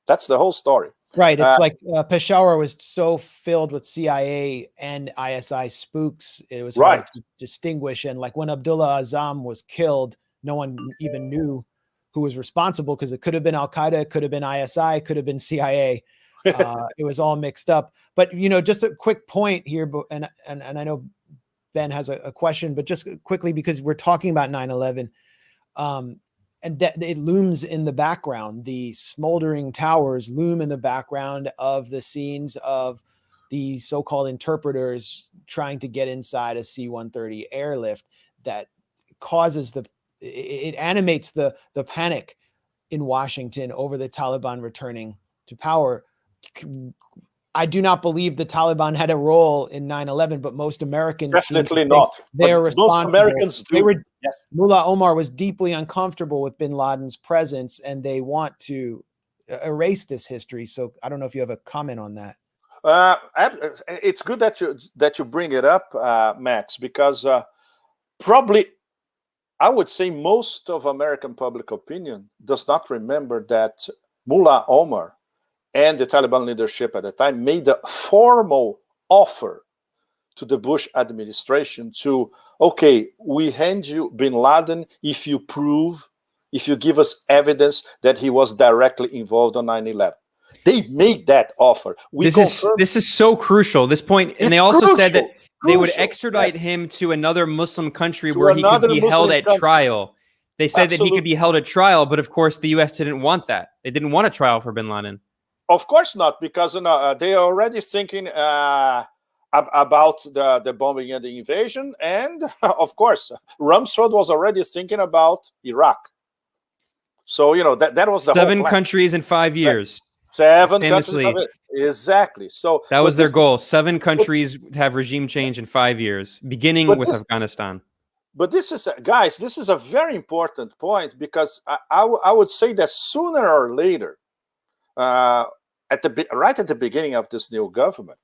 C: That's the whole story.
B: Right. It's like Peshawar was so filled with CIA and ISI spooks, it was hard to distinguish. And like when Abdullah Azam was killed, no one even knew who was responsible because it could have been Al-Qaeda, it could have been ISI, it could have been CIA. It was all mixed up. But, you know, just a quick point here, and I know Ben has a question, but just quickly, because we're talking about 9/11, and that it looms in the background. The smoldering towers loom in the background of the scenes of the so-called interpreters trying to get inside a C-130 airlift that causes it animates the panic in Washington over the Taliban returning to power. I do not believe the Taliban had a role in 9/11, but most Americans
C: definitely not.
B: They're responsible.
C: Most Americans do.
B: Yes. Mullah Omar was deeply uncomfortable with bin Laden's presence, and they want to erase this history. So I don't know if you have a comment on that.
C: It's good that you bring it up, Max, because probably I would say most of American public opinion does not remember that Mullah Omar and the Taliban leadership at the time made a formal offer to the Bush administration to, okay, we hand you bin Laden if you give us evidence that he was directly involved on 9/11. They made that offer.
A: This is so crucial, this point. And they also said that they would extradite him to another Muslim country where he could be held at trial. They said that he could be held at trial, but of course the U.S. didn't want that. They didn't want a trial for bin Laden. Of
C: course not, because they are already thinking about the bombing and the invasion. And of course, Rumsfeld was already thinking about Iraq. So, you know, that was the
A: 7 countries in 5 years.
C: 7 countries. Exactly. So
A: that was their goal. 7 countries have regime change in 5 years, beginning with Afghanistan.
C: But this is, guys, this is a very important point, because I would say that sooner or later, right at the beginning of this new government,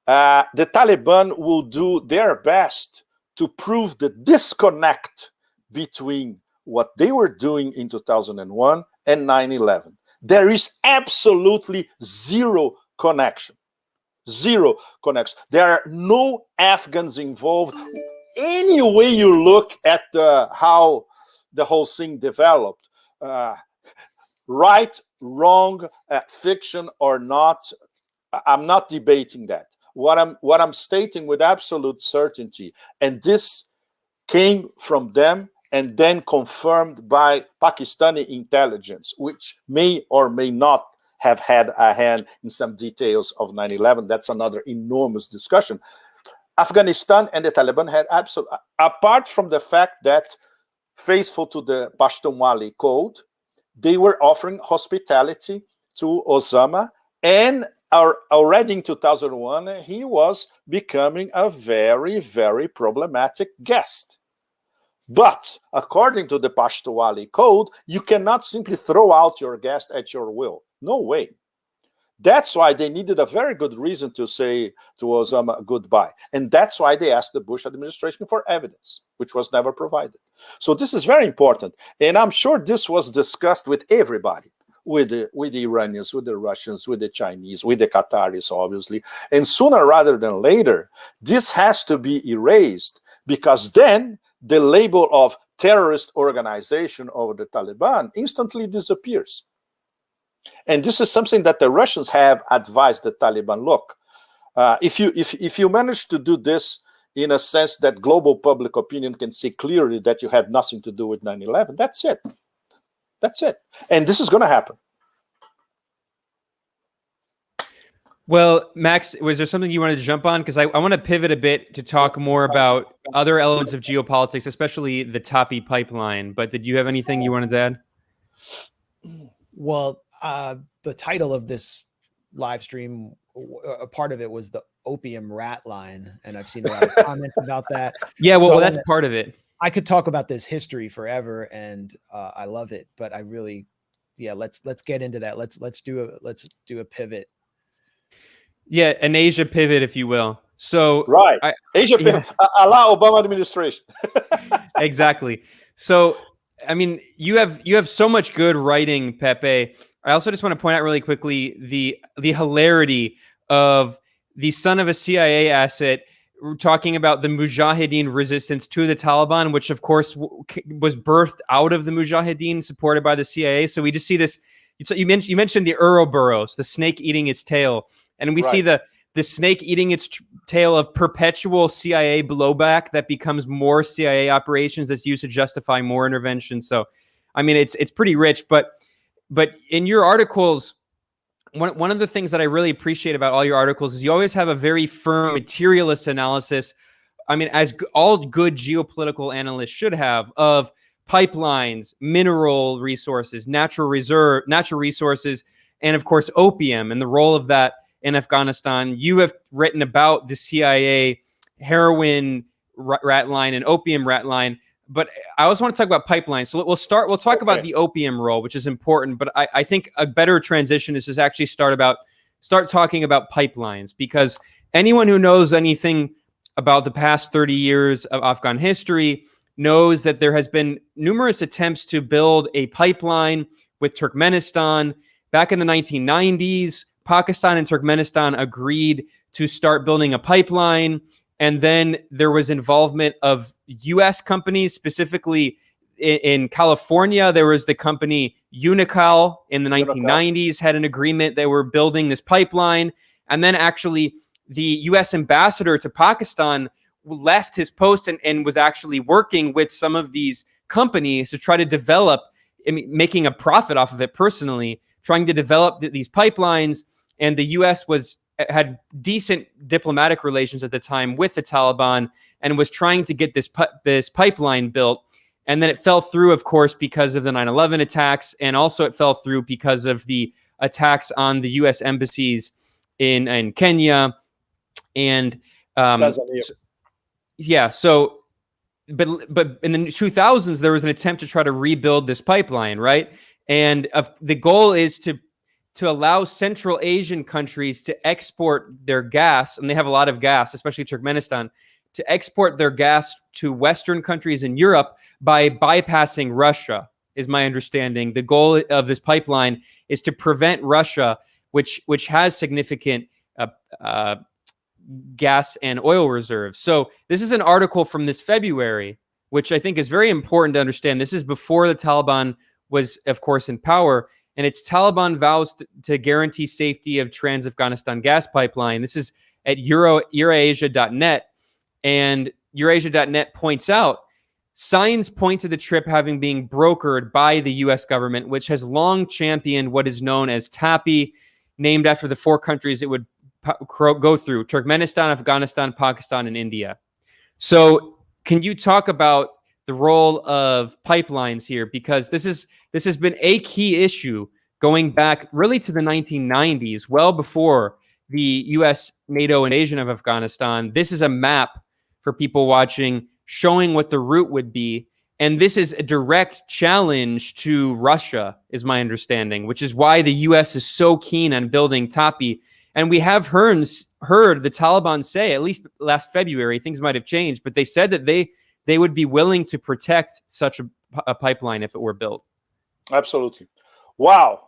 C: the Taliban will do their best to prove the disconnect between what they were doing in 2001 and 9/11. There is absolutely zero connection. Zero connection. There are no Afghans involved. Any way you look at how the whole thing developed, right, wrong, fiction or not, I'm not debating that. What I'm stating with absolute certainty, and this came from them and then confirmed by Pakistani intelligence, which may or may not have had a hand in some details of 9/11. That's another enormous discussion. Afghanistan and the Taliban had absolute, apart from the fact that, faithful to the Pashtunwali code, they were offering hospitality to Osama, and already in 2001, he was becoming a very, very problematic guest. But according to the Pashtuwali code, you cannot simply throw out your guest at your will. No way. That's why they needed a very good reason to say to Osama goodbye. And that's why they asked the Bush administration for evidence, which was never provided. So this is very important. And I'm sure this was discussed with everybody, with the Iranians, with the Russians, with the Chinese, with the Qataris, obviously. And sooner rather than later, this has to be erased, because then the label of terrorist organization over the Taliban instantly disappears. And this is something that the Russians have advised the Taliban. Look, if you manage to do this in a sense that global public opinion can see clearly that you had nothing to do with 9/11, that's it. That's it. And this is going to happen.
A: Well, Max, was there something you wanted to jump on? Because I want to pivot a bit to talk more about other elements of geopolitics, especially the Tapi pipeline. But did you have anything you wanted to add?
B: Well, the title of this live stream, a part of it was the opium ratline, and I've seen a lot of comments about that.
A: Yeah, well,
B: So
A: that's part of it.
B: I could talk about this history forever, and I love it. But I really, let's get into that. Let's do a pivot.
A: Yeah, an Asia pivot, if you will. So
C: right, Asia pivot, allow Obama administration.
A: Exactly. So, I mean, you have so much good writing, Pepe. I also just want to point out really quickly the hilarity of the son of a CIA asset talking about the Mujahideen resistance to the Taliban, which of course was birthed out of the Mujahideen supported by the CIA. So we just see this. You mentioned the Ouroboros, the snake eating its tail, and we see the snake eating its tail of perpetual CIA blowback that becomes more CIA operations that's used to justify more intervention. So, I mean, it's pretty rich. But in your articles, one of the things that I really appreciate about all your articles is you always have a very firm materialist analysis. I mean, as all good geopolitical analysts should have, of pipelines, mineral resources, natural resources, and of course, opium and the role of that in Afghanistan. You have written about the CIA heroin ratline and opium ratline, but I also want to talk about pipelines. So we'll talk about the opium role, which is important, but I think a better transition is to actually start talking about pipelines, because anyone who knows anything about the past 30 years of Afghan history knows that there has been numerous attempts to build a pipeline with Turkmenistan. Back in the 1990s, Pakistan and Turkmenistan agreed to start building a pipeline. And then there was involvement of US companies, specifically in California. There was the company Unocal in the 1990s, had an agreement. They were building this pipeline. And then actually the US ambassador to Pakistan left his post and was actually working with some of these companies to try to develop, making a profit off of it personally, trying to develop these pipelines. And the US had decent diplomatic relations at the time with the Taliban and was trying to get this pipeline built. And then it fell through, of course, because of the 9/11 attacks. And also it fell through because of the attacks on the US embassies in Kenya. And but in the 2000s, there was an attempt to try to rebuild this pipeline, right? And the goal is to allow Central Asian countries to export their gas, and they have a lot of gas, especially Turkmenistan, to export their gas to Western countries in Europe by bypassing Russia, is my understanding. The goal of this pipeline is to prevent Russia, which has significant gas and oil reserves. So this is an article from this February, which I think is very important to understand. This is before the Taliban was, of course, in power. And it's Taliban vows to guarantee safety of Trans-Afghanistan gas pipeline. This is at Eurasia.net. And Eurasia.net points out, signs point to the trip having been brokered by the U.S. government, which has long championed what is known as TAPI, named after the four countries it would go through: Turkmenistan, Afghanistan, Pakistan, and India. So can you talk about the role of pipelines here? Because this has been a key issue going back really to the 1990s, well before the US NATO invasion of Afghanistan. This is a map for people watching showing what the route would be. And this is a direct challenge to Russia, is my understanding, which is why the US is so keen on building TAPI. And we have heard the Taliban say, at least last February, things might have changed, but they said that they would be willing to protect such a pipeline if it were built.
C: Absolutely. Wow.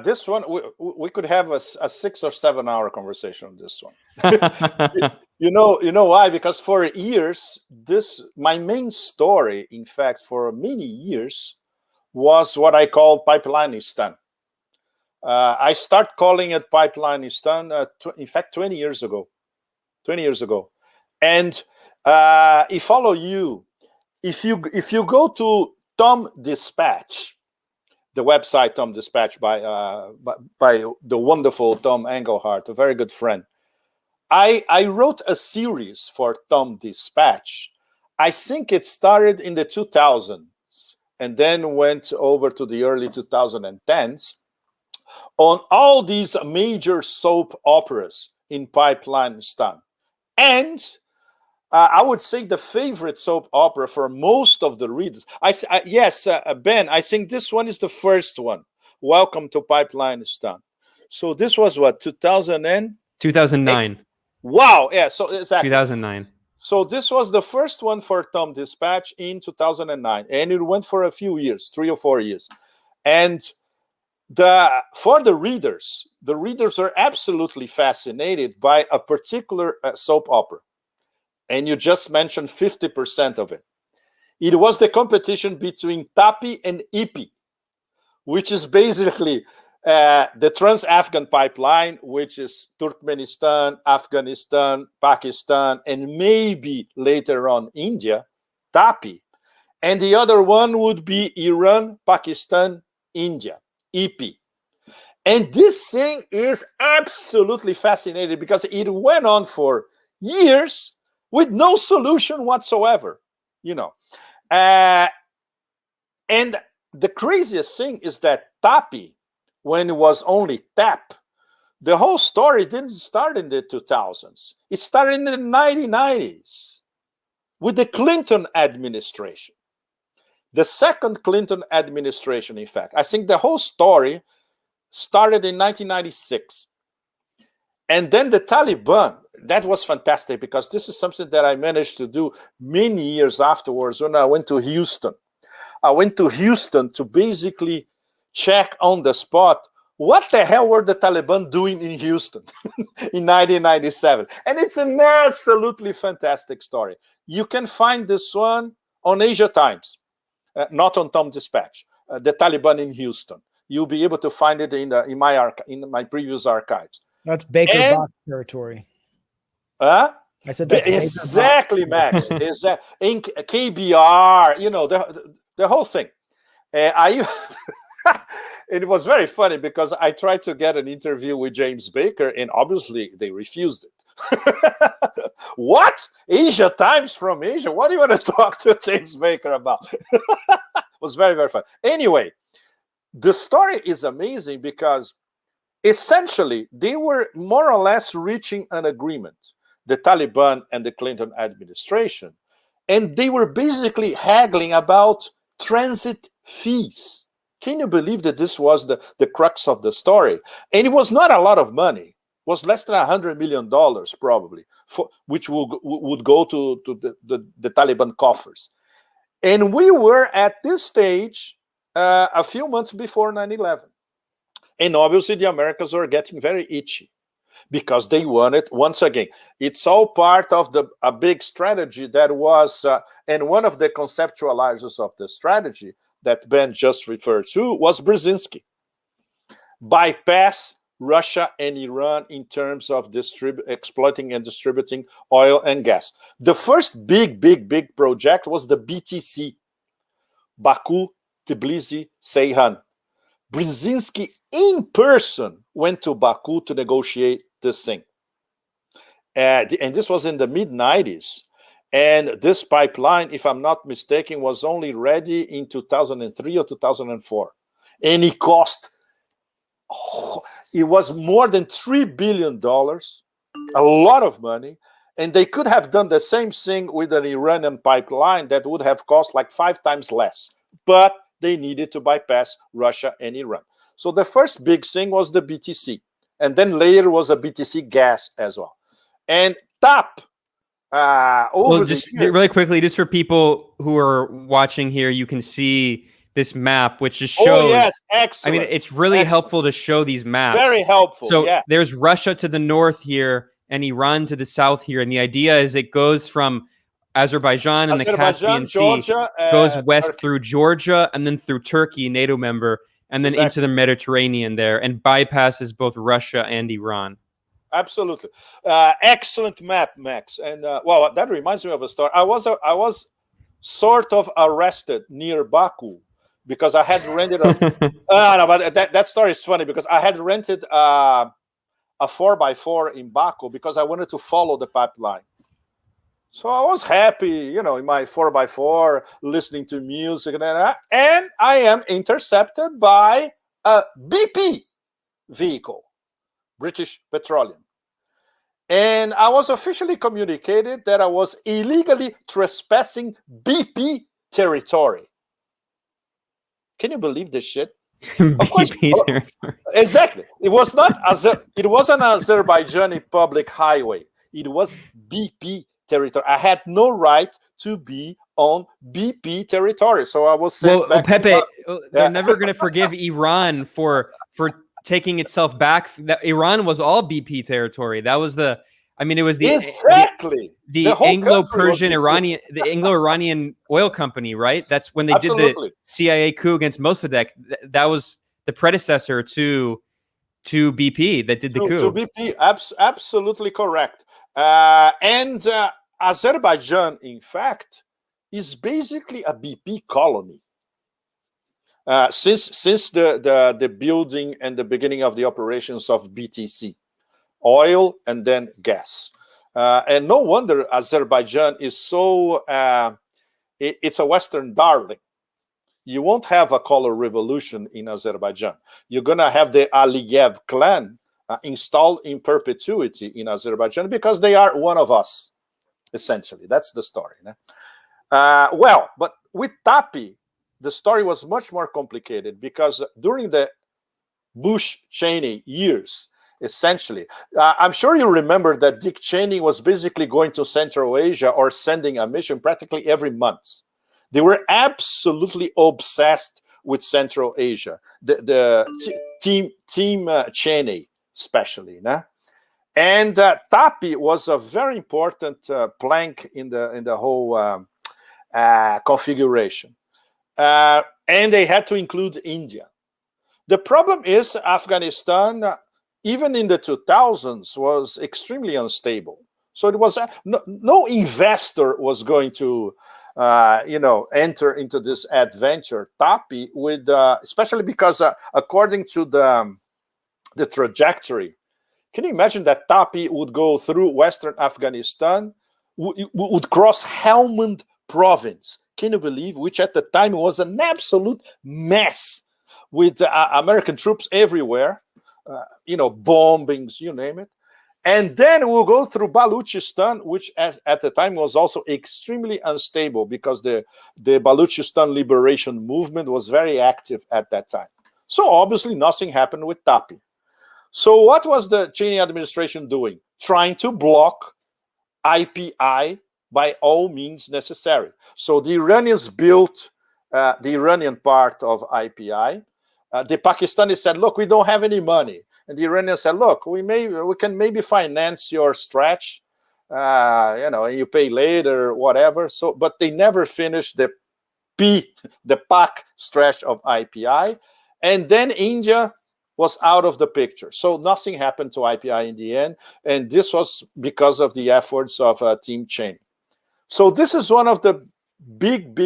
C: This one, we could have a 6 or 7 hour conversation on this one. You know why? Because for years, my main story, in fact, for many years, was what I call Pipelineistan. I start calling it Pipelineistan, in fact, 20 years ago. 20 years ago. And if you go to Tom Dispatch, the website Tom Dispatch by the wonderful Tom Engelhardt, a very good friend. I wrote a series for Tom Dispatch. I think it started in the 2000s and then went over to the early 2010s on all these major soap operas in Pipelineistan. And I would say the favorite soap opera for most of the readers. Yes, Ben, I think this one is the first one. Welcome to Pipelineistan. So this was what,
A: 2009.
C: Wow, yeah, so exactly.
A: 2009.
C: So this was the first one for Tom Dispatch in 2009. And it went for a few years, 3 or 4 years. And for the readers are absolutely fascinated by a particular soap opera. And you just mentioned 50% of it. It was the competition between TAPI and IPI, which is basically the Trans-Afghan pipeline, which is Turkmenistan, Afghanistan, Pakistan, and maybe later on India, TAPI. And the other one would be Iran, Pakistan, India, IPI. And this thing is absolutely fascinating because it went on for years with no solution whatsoever, And the craziest thing is that TAPI, when it was only TAP, the whole story didn't start in the 2000s. It started in the 1990s with the Clinton administration. The second Clinton administration, in fact. I think the whole story started in 1996. And then the Taliban, that was fantastic because this is something that I managed to do many years afterwards when I went to Houston. I went to Houston to basically check on the spot what the hell were the Taliban doing in Houston in 1997. And it's an absolutely fantastic story. You can find this one on Asia Times, not on Tom Dispatch, the Taliban in Houston. You'll be able to find it in my previous archives.
B: That's Baker Box territory.
C: I
B: said that's
C: exactly, Max. In KBR, the whole thing. It was very funny because I tried to get an interview with James Baker, and obviously they refused it. What? Asia Times from Asia? What do you want to talk to James Baker about? It was very, very fun. Anyway, the story is amazing because essentially they were more or less reaching an agreement, the Taliban and the Clinton administration, and they were basically haggling about transit fees. Can you believe that this was the crux of the story? And it was not a lot of money. It was less than $100 million probably, which would go to the Taliban coffers. And we were at this stage a few months before 9/11. And obviously the Americans were getting very itchy because they wanted, once again, it's all part of a big strategy that was, and one of the conceptualizers of the strategy that Ben just referred to was Brzezinski. Bypass Russia and Iran in terms of exploiting and distributing oil and gas. The first big project was the BTC, Baku, Tbilisi, Ceyhan. Brzezinski in person went to Baku to negotiate this thing. And this was in the mid-90s. And this pipeline, if I'm not mistaken, was only ready in 2003 or 2004. And it cost it was more than $3 billion, a lot of money. And they could have done the same thing with an Iranian pipeline that would have cost like 5 times less. But they needed to bypass Russia and Iran. So the first big thing was the BTC. And then later was a BTC gas as well. And TAP,
A: really quickly, just for people who are watching here, you can see this map, which just shows.
C: Oh, yes, excellent.
A: I mean, it's really helpful to show these maps.
C: Very helpful.
A: So there's Russia to the north here and Iran to the south here. And the idea is it goes from Azerbaijan and the Caspian
C: Georgia,
A: Sea, goes west through Georgia and then through Turkey, NATO member, and then into the Mediterranean there, and bypasses both Russia and Iran.
C: Absolutely. Excellent map, Max. And well, that reminds me of a story. I was sort of arrested near Baku because I had rented no, but that story is funny because I had rented a 4x4 in Baku because I wanted to follow the pipeline. So I was happy, you know, in my 4x4, listening to music, and I am intercepted by a BP vehicle, British Petroleum. And I was officially communicated that I was illegally trespassing BP territory. Can you believe this shit? Of course, exactly. It was not it wasn't an Azerbaijani public highway. It was BP territory. I had no right to be on BP territory, so I was sent back.
A: Pepe, they're never going to forgive Iran for taking itself back. Iran was all BP territory. That was the. I mean, it was the Anglo-Persian Iranian, the Anglo-Iranian oil company, right? That's when they did the CIA coup against Mossadegh. That was the predecessor to BP that did the coup.
C: To BP, absolutely correct. And Azerbaijan, in fact, is basically a BP colony. Since the building and the beginning of the operations of BTC. Oil and then gas. And no wonder Azerbaijan is so, it's a Western darling. You won't have a color revolution in Azerbaijan. You're going to have the Aliyev clan installed in perpetuity in Azerbaijan because they are one of us, essentially. That's the story. Well, but with TAPI, the story was much more complicated because during the Bush-Cheney years, essentially, I'm sure you remember that Dick Cheney was basically going to Central Asia or sending a mission practically every month. They were absolutely obsessed with Central Asia, the team Cheney especially. And TAPI was a very important plank in the whole configuration. And they had to include India. The problem is Afghanistan, even in the 2000s, was extremely unstable. So it was no investor was going to, enter into this adventure, TAPI, with especially because according to the trajectory, can you imagine that TAPI would go through Western Afghanistan, would cross Helmand province? Can you believe? Which at the time was an absolute mess with American troops everywhere. Bombings, you name it. And then we'll go through Baluchistan, which at the time was also extremely unstable because the Baluchistan liberation movement was very active at that time. So obviously nothing happened with TAPI. So what was the Cheney administration doing? Trying to block IPI by all means necessary. So the Iranians built the Iranian part of IPI. The Pakistanis said, look, we don't have any money. And the Iranians said, look, we can maybe finance your stretch, and you pay later, whatever. So, but they never finished the PAC stretch of IPI. And then India was out of the picture. So nothing happened to IPI in the end. And this was because of the efforts of Team Cheney. So this is one of the big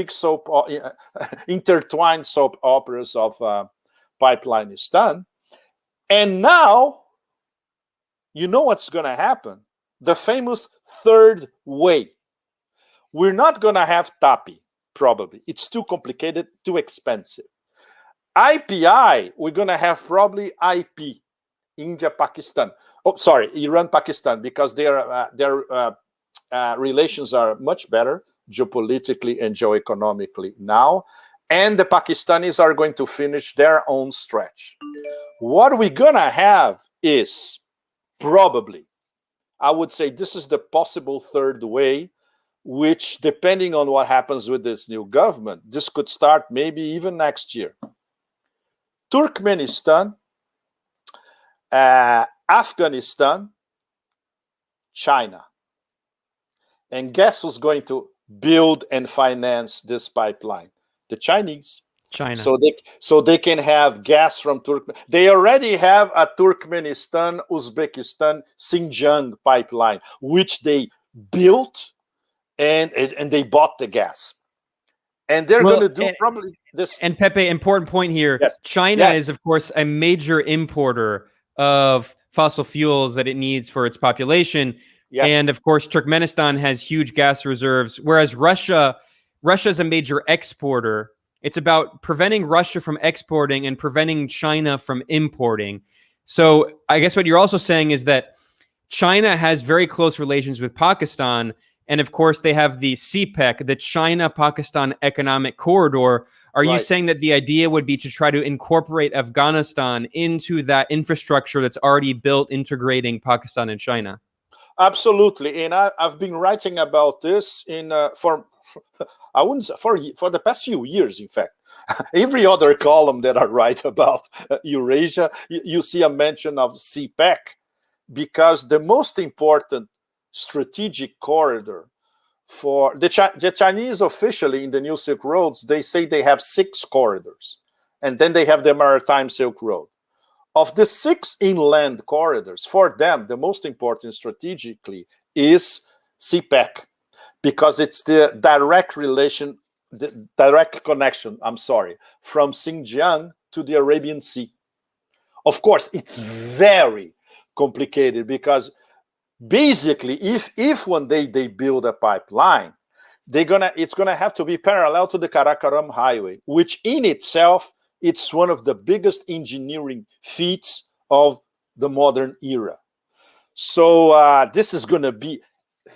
C: intertwined soap operas of Pipeline is done. And now, you know what's going to happen? The famous third way. We're not going to have TAPI, probably. It's too complicated, too expensive. IPI, we're going to have probably IP, India, Pakistan. Oh, sorry, Iran, Pakistan, because their relations are much better geopolitically and geoeconomically now. And the Pakistanis are going to finish their own stretch. What we're going to have is probably, I would say this is the possible third way, which, depending on what happens with this new government, this could start maybe even next year. Turkmenistan, Afghanistan, China. And guess who's going to build and finance this pipeline? The Chinese.
A: China.
C: So they can have gas from Turkmenistan. They already have a Turkmenistan, Uzbekistan, Xinjiang pipeline, which they built and they bought the gas. And they're going to do probably this.
A: And Pepe, important point here.
C: Yes.
A: China is, of course, a major importer of fossil fuels that it needs for its population.
C: Yes.
A: And of course, Turkmenistan has huge gas reserves, whereas Russia's a major exporter. It's about preventing Russia from exporting and preventing China from importing. So I guess what you're also saying is that China has very close relations with Pakistan. And of course, they have the CPEC, the China-Pakistan Economic Corridor. Are you saying that the idea would be to try to incorporate Afghanistan into that infrastructure that's already built, integrating Pakistan and China?
C: Absolutely. And I've been writing about this for the past few years, in fact. Every other column that I write about Eurasia, you see a mention of CPEC, because the most important strategic corridor for the Chinese, officially in the New Silk Roads, they say they have 6 corridors, and then they have the Maritime Silk Road. Of the 6 inland corridors, for them, the most important strategically is CPEC, because it's the direct connection, from Xinjiang to the Arabian Sea. Of course, it's very complicated, because basically, if one day they build a pipeline, it's gonna have to be parallel to the Karakoram Highway, which in itself, it's one of the biggest engineering feats of the modern era. So this is going to be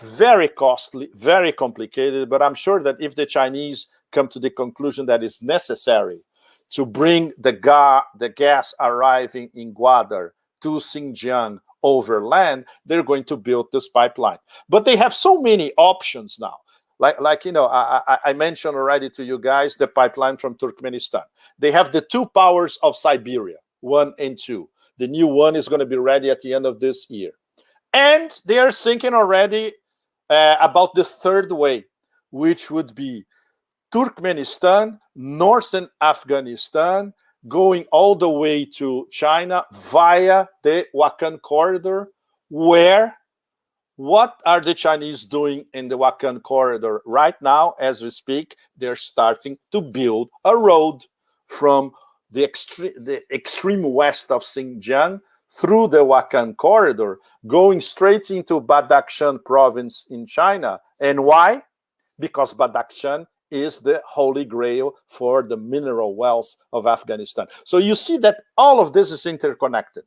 C: very costly, very complicated, but I'm sure that if the Chinese come to the conclusion that it's necessary to bring the gas arriving in Gwadar to Xinjiang overland, they're going to build this pipeline. But they have so many options now. Like I mentioned already to you guys, the pipeline from Turkmenistan. They have the 2 powers of Siberia, 1 and 2. The new one is going to be ready at the end of this year. And they are thinking already about the third way, which would be Turkmenistan, northern Afghanistan, going all the way to China via the Wakhan corridor, where what are the Chinese doing in the Wakhan corridor? Right now, as we speak, they're starting to build a road from the extreme west of Xinjiang through the Wakhan corridor, going straight into Badakhshan province in China. And why? Because Badakhshan is the holy grail for the mineral wealth of Afghanistan. So you see that all of this is interconnected.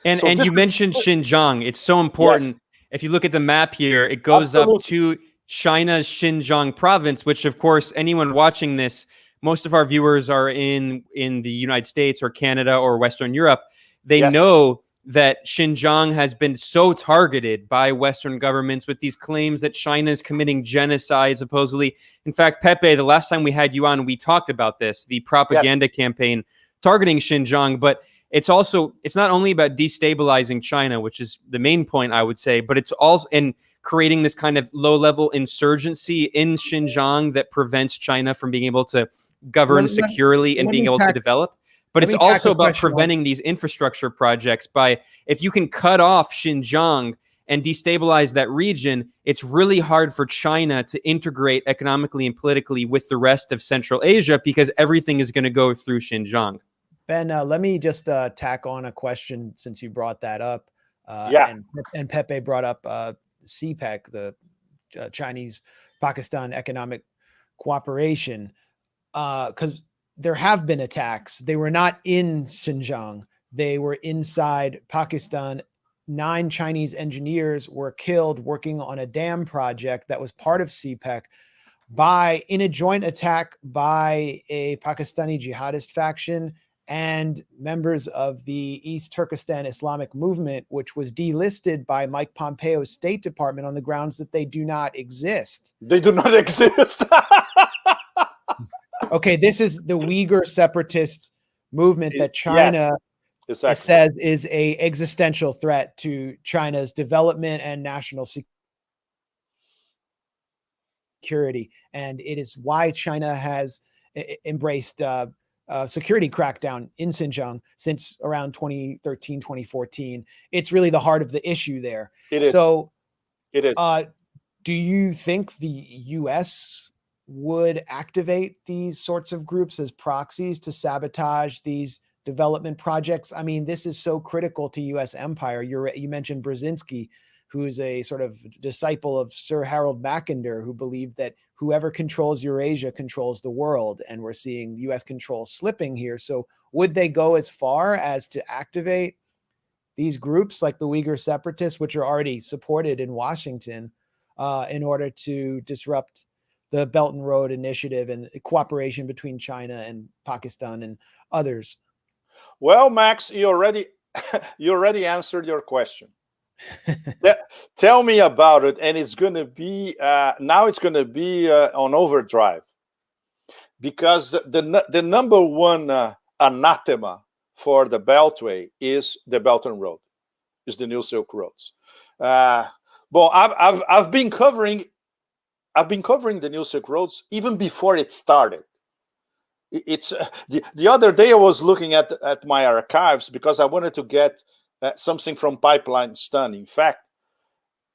A: And you mentioned Xinjiang. It's so important. Yes. If you look at the map here, it goes up to China's Xinjiang province, which, of course, anyone watching this, most of our viewers are in the United States or Canada or Western Europe. They know that Xinjiang has been so targeted by Western governments with these claims that China is committing genocide, supposedly. In fact, Pepe, the last time we had you on, we talked about this, the propaganda campaign targeting Xinjiang. But it's not only about destabilizing China, which is the main point, I would say, but it's also in creating this kind of low-level insurgency in Xinjiang that prevents China from being able to govern securely and being able to develop. But it's also about preventing these infrastructure projects by, if you can cut off Xinjiang and destabilize that region, it's really hard for China to integrate economically and politically with the rest of Central Asia, because everything is going to go through Xinjiang.
B: Ben, let me just tack on a question since you brought that up. And Pepe brought up CPEC, the Chinese-Pakistan Economic Cooperation, because there have been attacks. They were not in Xinjiang. They were inside Pakistan. 9 Chinese engineers were killed working on a dam project that was part of CPEC in a joint attack by a Pakistani jihadist faction and members of the East Turkestan Islamic movement, which was delisted by Mike Pompeo's State Department on the grounds that they do not exist.
C: They do not exist.
B: Okay, this is the Uyghur separatist movement that China says is a existential threat to China's development and national security. And it is why China has embraced security crackdown in Xinjiang since around 2013, 2014. It's really the heart of the issue there.
C: It is.
B: So
C: it is.
B: Do you think the US would activate these sorts of groups as proxies to sabotage these development projects? I mean, this is so critical to US empire. You mentioned Brzezinski, who is a sort of disciple of Sir Harold Mackinder, who believed that whoever controls Eurasia controls the world. And we're seeing US control slipping here. So would they go as far as to activate these groups like the Uyghur separatists, which are already supported in Washington, in order to disrupt the Belt and Road Initiative and cooperation between China and Pakistan and others?
C: Well, Max, you already answered your question. Tell me about it. And it's going to be now it's going to be on overdrive, because the number one anathema for the Beltway is the Belt and Road, is the New Silk Roads. Well, I've been covering the New Silk Roads even before it started. It's the other day I was looking at my archives because I wanted to get something from Pipeline Stun, in fact,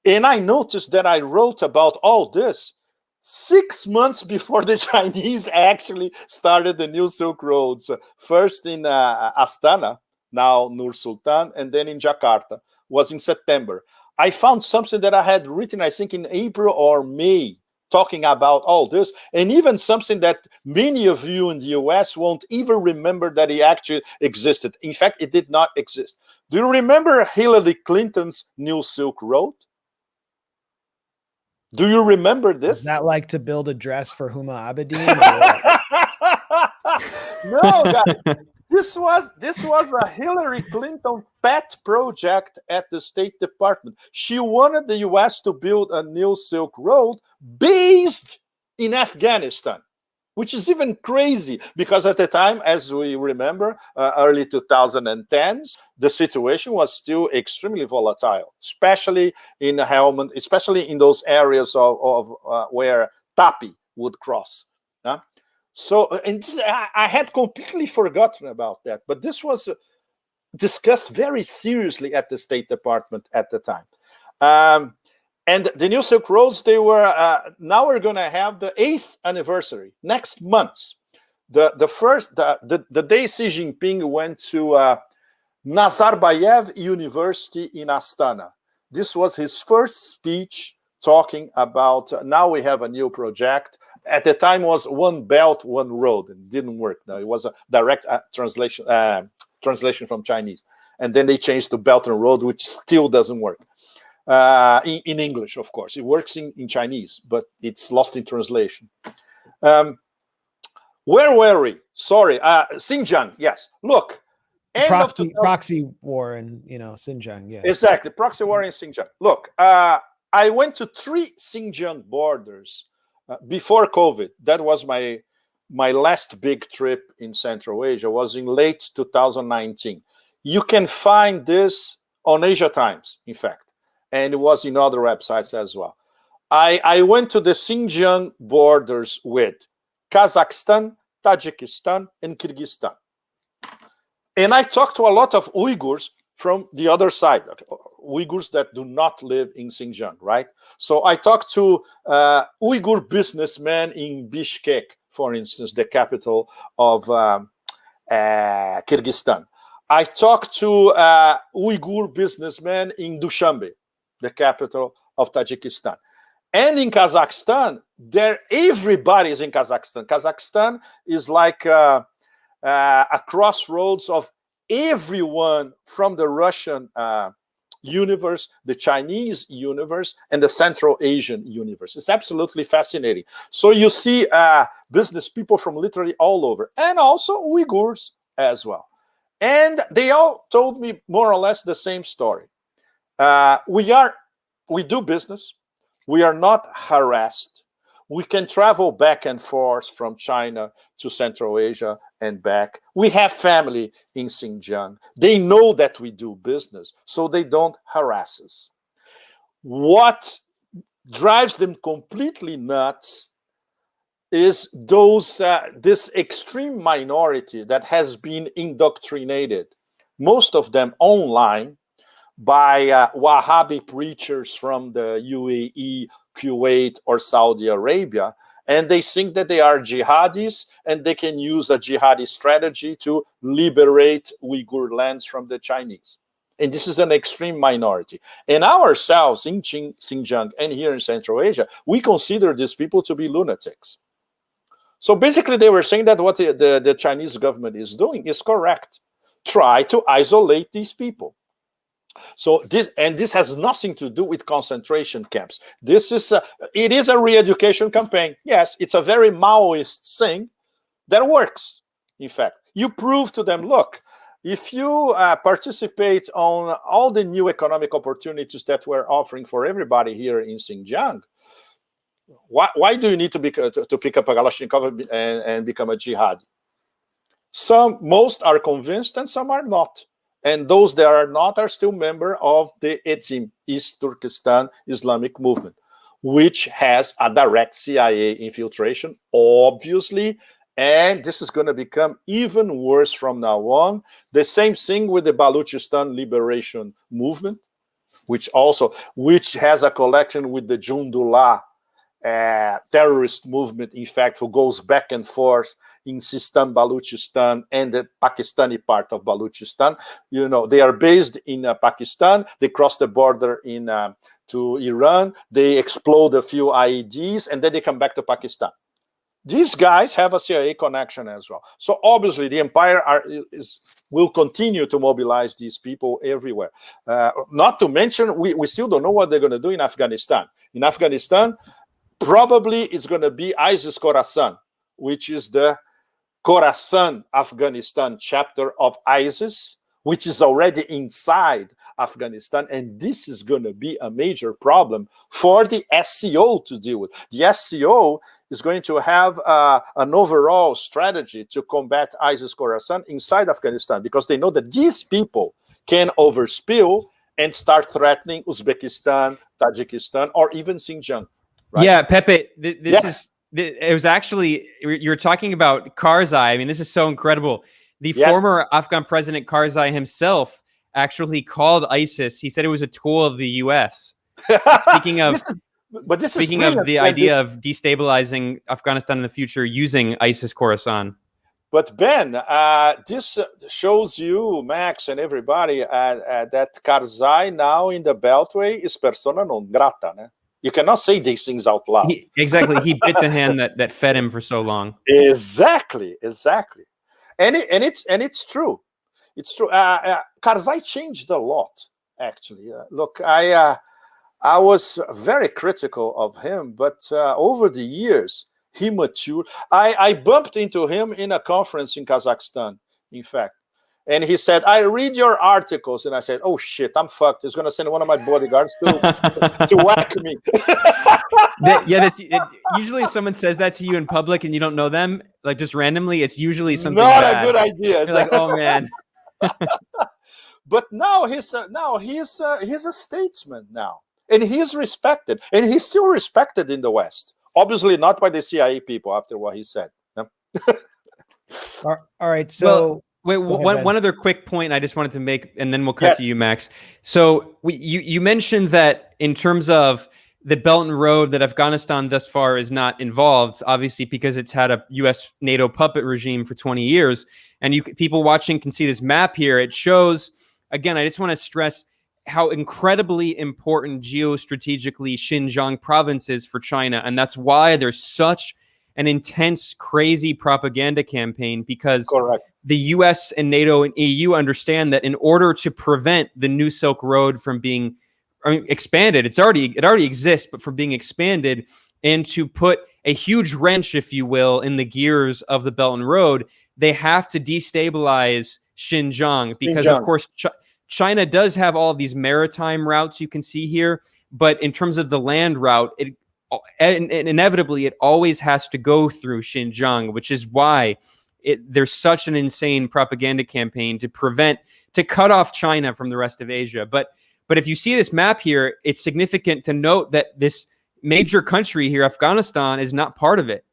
C: and I noticed that I wrote about all this 6 months before the Chinese actually started the New Silk Roads, first in Astana, now Nur Sultan, and then in Jakarta. Was in September. I found something that I had written, I think, in April or May, talking about all this, and even something that many of you in the US won't even remember that it actually existed. In fact, it did not exist. Do you remember Hillary Clinton's New Silk Road? Do you remember this?
B: Is that like to build a dress for Huma Abedin?
C: No, guys. This was a Hillary Clinton pet project at the State Department. She wanted the US to build a New Silk Road based in Afghanistan, which is even crazy because at the time, as we remember, early 2010s, the situation was still extremely volatile, especially in Helmand, especially in those areas of where Tapi would cross. So, and I had completely forgotten about that, but this was discussed very seriously at the State Department at the time. And the New Silk Roads, they were, now we're going to have the 8th anniversary next month. The day Xi Jinping went to Nazarbayev University in Astana. This was his first speech talking about, now we have a new project. At the time was One Belt, One Road. It didn't work. No, it was a direct translation from Chinese. And then they changed to Belt and Road, which still doesn't work. In English, of course. It works in Chinese, but it's lost in translation. Where were we? Sorry. Xinjiang, yes. Look.
B: Proxy war in Xinjiang, yeah.
C: Exactly. Proxy war in Xinjiang. Look, I went to 3 Xinjiang borders before COVID. That was my last big trip in Central Asia, was in late 2019. You can find this on Asia Times, in fact, and it was in other websites as well. I went to the Xinjiang borders with Kazakhstan, Tajikistan, and Kyrgyzstan. And I talked to a lot of Uyghurs from the other side, Uyghurs that do not live in Xinjiang, right? So I talked to Uyghur businessmen in Bishkek, for instance, the capital of Kyrgyzstan. I talked to Uyghur businessmen in Dushanbe, the capital of Tajikistan. And in Kazakhstan, everybody is in Kazakhstan. Kazakhstan is like a crossroads of everyone from the Russian universe, the Chinese universe, and the Central Asian universe. It's absolutely fascinating. So you see business people from literally all over, and also Uyghurs as well. And they all told me more or less the same story. We do business. We are not harassed. We can travel back and forth from China to Central Asia and back. We have family in Xinjiang. They know that we do business, so they don't harass us. What drives them completely nuts is this extreme minority that has been indoctrinated, most of them online, by Wahhabi preachers from the UAE, Kuwait, or Saudi Arabia, and they think that they are jihadis and they can use a jihadi strategy to liberate Uyghur lands from the Chinese. And this is an extreme minority. And ourselves in Xinjiang and here in Central Asia, we consider these people to be lunatics. So basically they were saying that what the Chinese government is doing is correct. Try to isolate these people. So this has nothing to do with concentration camps. It is a re-education campaign. Yes, it's a very Maoist thing that works. In fact, you prove to them, look, if you participate on all the new economic opportunities that we're offering for everybody here in Xinjiang, why do you need to pick up a Kalashnikov and become a jihadi? Most are convinced and some are not. And those that are not are still members of the ETIM, East Turkestan Islamic Movement, which has a direct CIA infiltration, obviously. And this is going to become even worse from now on. The same thing with the Baluchistan Liberation Movement, which has a connection with the Jundullah terrorist movement, in fact, who goes back and forth in Sistan, Baluchistan, and the Pakistani part of Baluchistan. You know, they are based in Pakistan. They cross the border to Iran. They explode a few IEDs, and then they come back to Pakistan. These guys have a CIA connection as well. So obviously, the empire will continue to mobilize these people everywhere. Not to mention, we still don't know what they're going to do in Afghanistan. In Afghanistan, probably it's going to be ISIS Khorasan, which is the Khorasan Afghanistan chapter of ISIS, which is already inside Afghanistan. And this is going to be a major problem for the SCO to deal with. The SCO is going to have an overall strategy to combat ISIS Khorasan inside Afghanistan, because they know that these people can overspill and start threatening Uzbekistan, Tajikistan, or even Xinjiang. Right?
A: Yeah, Pepe, it was actually, you're talking about Karzai. I mean, this is so incredible. The former Afghan president Karzai himself actually called ISIS. He said it was a tool of the US. Speaking of, speaking of the idea of destabilizing Afghanistan in the future using ISIS Khorasan.
C: But Ben, this shows you, Max, and everybody, that Karzai now in the Beltway is persona non grata. Ne? You cannot say these things out loud.
A: Exactly. He bit the hand that fed him for so long.
C: Exactly. And it's true. It's true. Karzai changed a lot, actually. Look, I was very critical of him, but over the years, he matured. I bumped into him in a conference in Kazakhstan, in fact. And he said, I read your articles. And I said, oh, shit, I'm fucked. He's going to send one of my bodyguards to whack me.
A: Usually if someone says that to you in public and you don't know them, like just randomly, it's usually something
C: not
A: bad.
C: A good idea.
A: You're like, oh, man.
C: But now he's a statesman now. And he's respected. And he's still respected in the West. Obviously not by the CIA people after what he said. No?
B: All right. So...
A: Wait, one other quick point I just wanted to make, and then we'll cut to you, Max. So you mentioned that in terms of the Belt and Road, that Afghanistan thus far is not involved, obviously because it's had a US NATO puppet regime for 20 years. And people watching can see this map here. It shows, again, I just want to stress, how incredibly important geostrategically Xinjiang province is for China. And that's why there's such an intense, crazy propaganda campaign, because
C: Correct.
A: the US and NATO and EU understand that in order to prevent the new Silk Road from being expanded, it already exists, but from being expanded, and to put a huge wrench, if you will, in the gears of the Belt and Road, they have to destabilize Xinjiang, because of course China does have all of these maritime routes you can see here, but in terms of the land route, and inevitably it always has to go through Xinjiang, which is why there's such an insane propaganda campaign to cut off China from the rest of Asia. But if you see this map here, it's significant to note that this major country here, Afghanistan, is not part of it.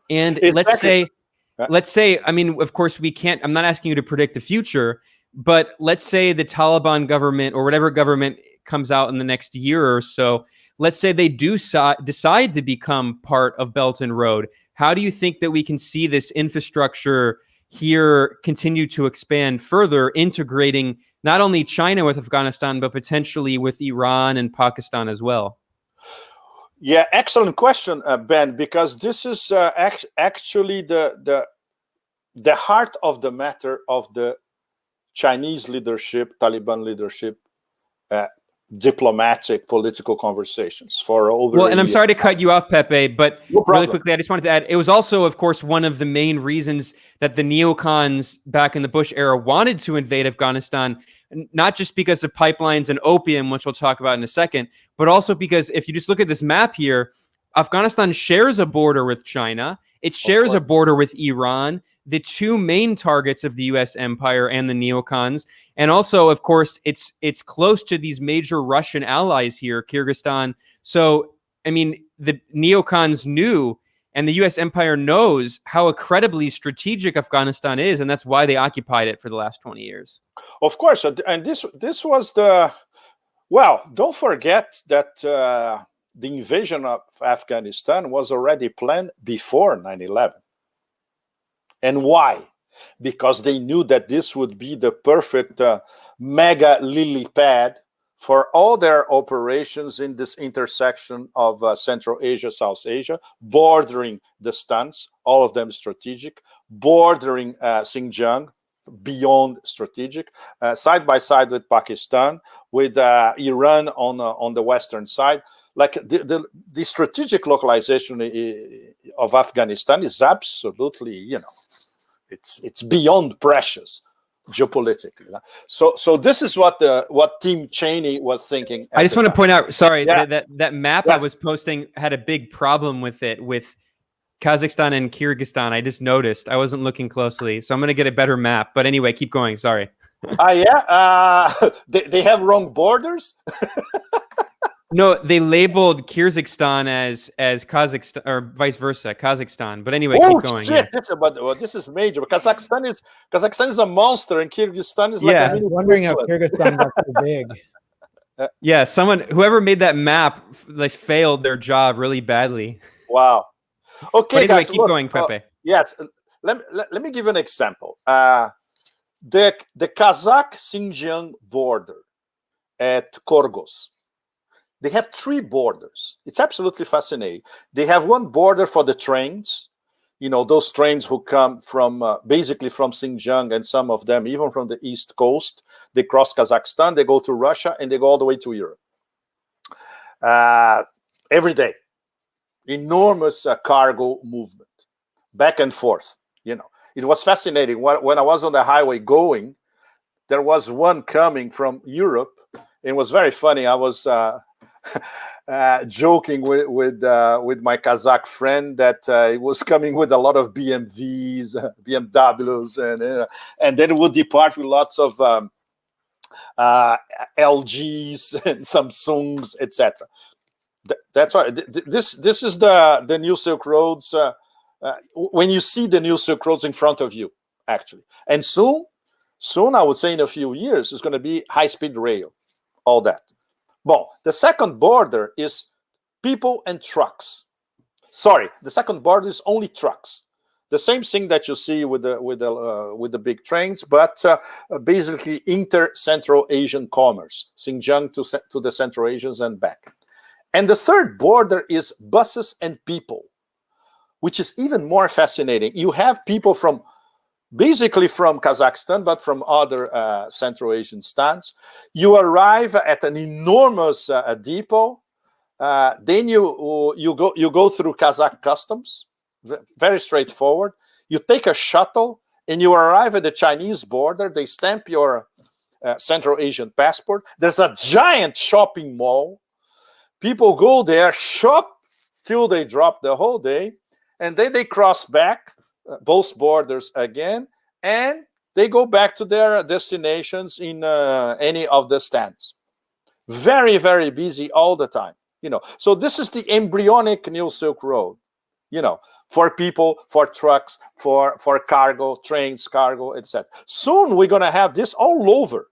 A: And let's say, I mean, of course we can't, I'm not asking you to predict the future, but let's say the Taliban government or whatever government comes out in the next year or so, let's say they do decide to become part of Belt and Road. How do you think that we can see this infrastructure here continue to expand further, integrating not only China with Afghanistan, but potentially with Iran and Pakistan as well?
C: Yeah, excellent question, Ben, because this is actually the heart of the matter of the Chinese leadership, Taliban leadership, diplomatic, political conversations for over a year.
A: And I'm sorry to cut you off, Pepe, but really quickly, I just wanted to add, it was also, of course, one of the main reasons that the neocons back in the Bush era wanted to invade Afghanistan, not just because of pipelines and opium, which we'll talk about in a second, but also because if you just look at this map here, Afghanistan shares a border with China. It shares a border with Iran, the two main targets of the U.S. empire and the neocons. And also, of course, it's close to these major Russian allies here, Kyrgyzstan. So, I mean, the neocons knew, and the U.S. empire knows how incredibly strategic Afghanistan is, and that's why they occupied it for the last 20 years.
C: Of course, and this was the, well, don't forget that the invasion of Afghanistan was already planned before 9/11. And why? Because they knew that this would be the perfect mega lily pad for all their operations in this intersection of Central Asia, South Asia, bordering the Stans, all of them strategic, bordering Xinjiang, beyond strategic, side by side with Pakistan, with Iran on the western side. Like the strategic localization of Afghanistan is absolutely, you know, it's beyond precious geopolitically. So this is what Tim Cheney was thinking.
A: I just want to point out, sorry,
C: yeah.
A: that map I was posting had a big problem with it, with Kazakhstan and Kyrgyzstan. I just noticed. I wasn't looking closely, so I'm going to get a better map. But anyway, keep going. Sorry.
C: They have wrong borders.
A: No, they labeled Kyrgyzstan as Kazakhstan, or vice versa, Kazakhstan. But anyway, keep going.
C: Shit, yeah. This is major. Kazakhstan is a monster, and Kyrgyzstan is like a mini.
B: I'm wondering how Kyrgyzstan got so big.
A: Yeah, whoever made that map, like, failed their job really badly.
C: Wow. Okay,
A: but anyway,
C: guys,
A: keep going, Pepe.
C: Yes, let me give you an example. The Kazakh Xinjiang border at Korgos. They have 3 borders. It's absolutely fascinating. They have one border for the trains, you know, those trains who come from basically from Xinjiang, and some of them even from the East Coast. They cross Kazakhstan, they go to Russia, and they go all the way to Europe. Every day. Enormous cargo movement, back and forth. You know, it was fascinating. When I was on the highway going, there was one coming from Europe. It was very funny. I was joking with my Kazakh friend that it was coming with a lot of BMWs, BMWs, and then it would depart with lots of LGs and Samsungs, etc. That's right. This is the new Silk Roads. When you see the new Silk Roads in front of you, actually, and soon, I would say in a few years, it's going to be high-speed rail, all that. Well, the second border is people and trucks. Sorry, the second border is only trucks. The same thing that you see with the big trains, but basically inter-Central Asian commerce, Xinjiang to the Central Asians and back. And the third border is buses and people, which is even more fascinating. You have people from basically from Kazakhstan, but from other Central Asian states. You arrive at an enormous depot. Then you go through Kazakh customs, very straightforward. You take a shuttle and you arrive at the Chinese border. They stamp your Central Asian passport. There's a giant shopping mall. People go there, shop till they drop the whole day, and then they cross back both borders again, and they go back to their destinations in any of the stands. Very, very busy all the time. So this is the embryonic New Silk Road, for people, for trucks, for cargo, trains, cargo, etc. Soon we're going to have this all over,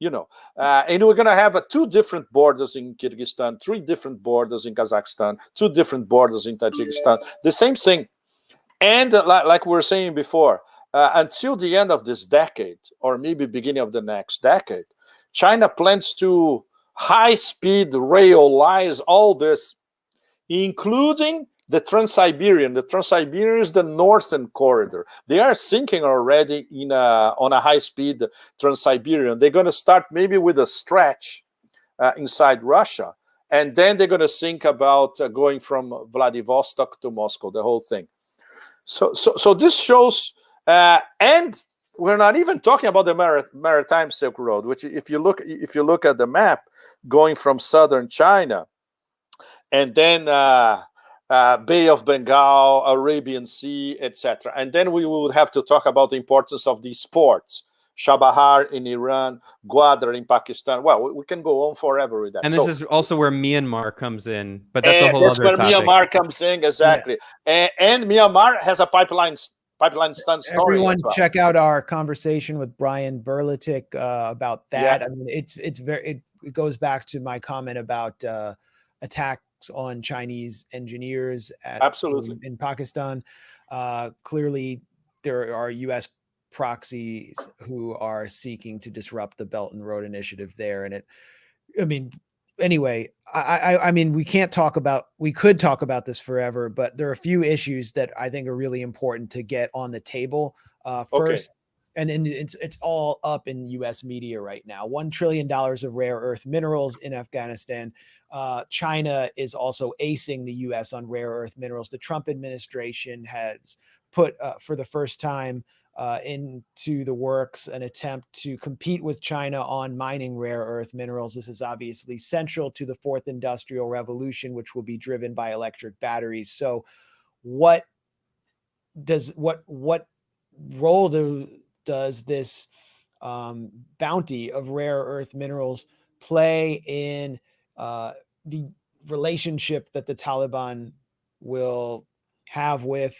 C: and we're going to have 2 different borders in Kyrgyzstan, 3 different borders in Kazakhstan, 2 different borders in Tajikistan, the same thing. And like we were saying before, until the end of this decade, or maybe beginning of the next decade, China plans to high-speed rail lines, all this, including the Trans-Siberian. The Trans-Siberian is the northern corridor. They are thinking already on a high-speed Trans-Siberian. They're going to start maybe with a stretch inside Russia, and then they're going to think about going from Vladivostok to Moscow, the whole thing. So this shows, and we're not even talking about the maritime Silk Road, which if you look at the map, going from southern China, and then Bay of Bengal, Arabian Sea, etc. And then we would have to talk about the importance of these ports. Chabahar in Iran, Gwadar in Pakistan. Well, we can go on forever with that.
A: And this is also where Myanmar comes in, but that's a whole other topic.
C: That's where Myanmar comes in, exactly. Yeah. And Myanmar has a pipeline stunt story.
B: Everyone, check out our conversation with Brian Berlitic about that. Yeah. I mean, it goes back to my comment about attacks on Chinese engineers in Pakistan. Clearly, there are U.S. proxies who are seeking to disrupt the Belt and Road Initiative there. And anyway, I mean, we could talk about this forever, but there are a few issues that I think are really important to get on the table first. Okay. And then it's all up in U.S. media right now. $1 trillion of rare earth minerals in Afghanistan. China is also acing the U.S. on rare earth minerals. The Trump administration has put, for the first time, into the works an attempt to compete with China on mining rare earth minerals. This is obviously central to the 4th Industrial Revolution, which will be driven by electric batteries. So what role does this bounty of rare earth minerals play in the relationship that the Taliban will have with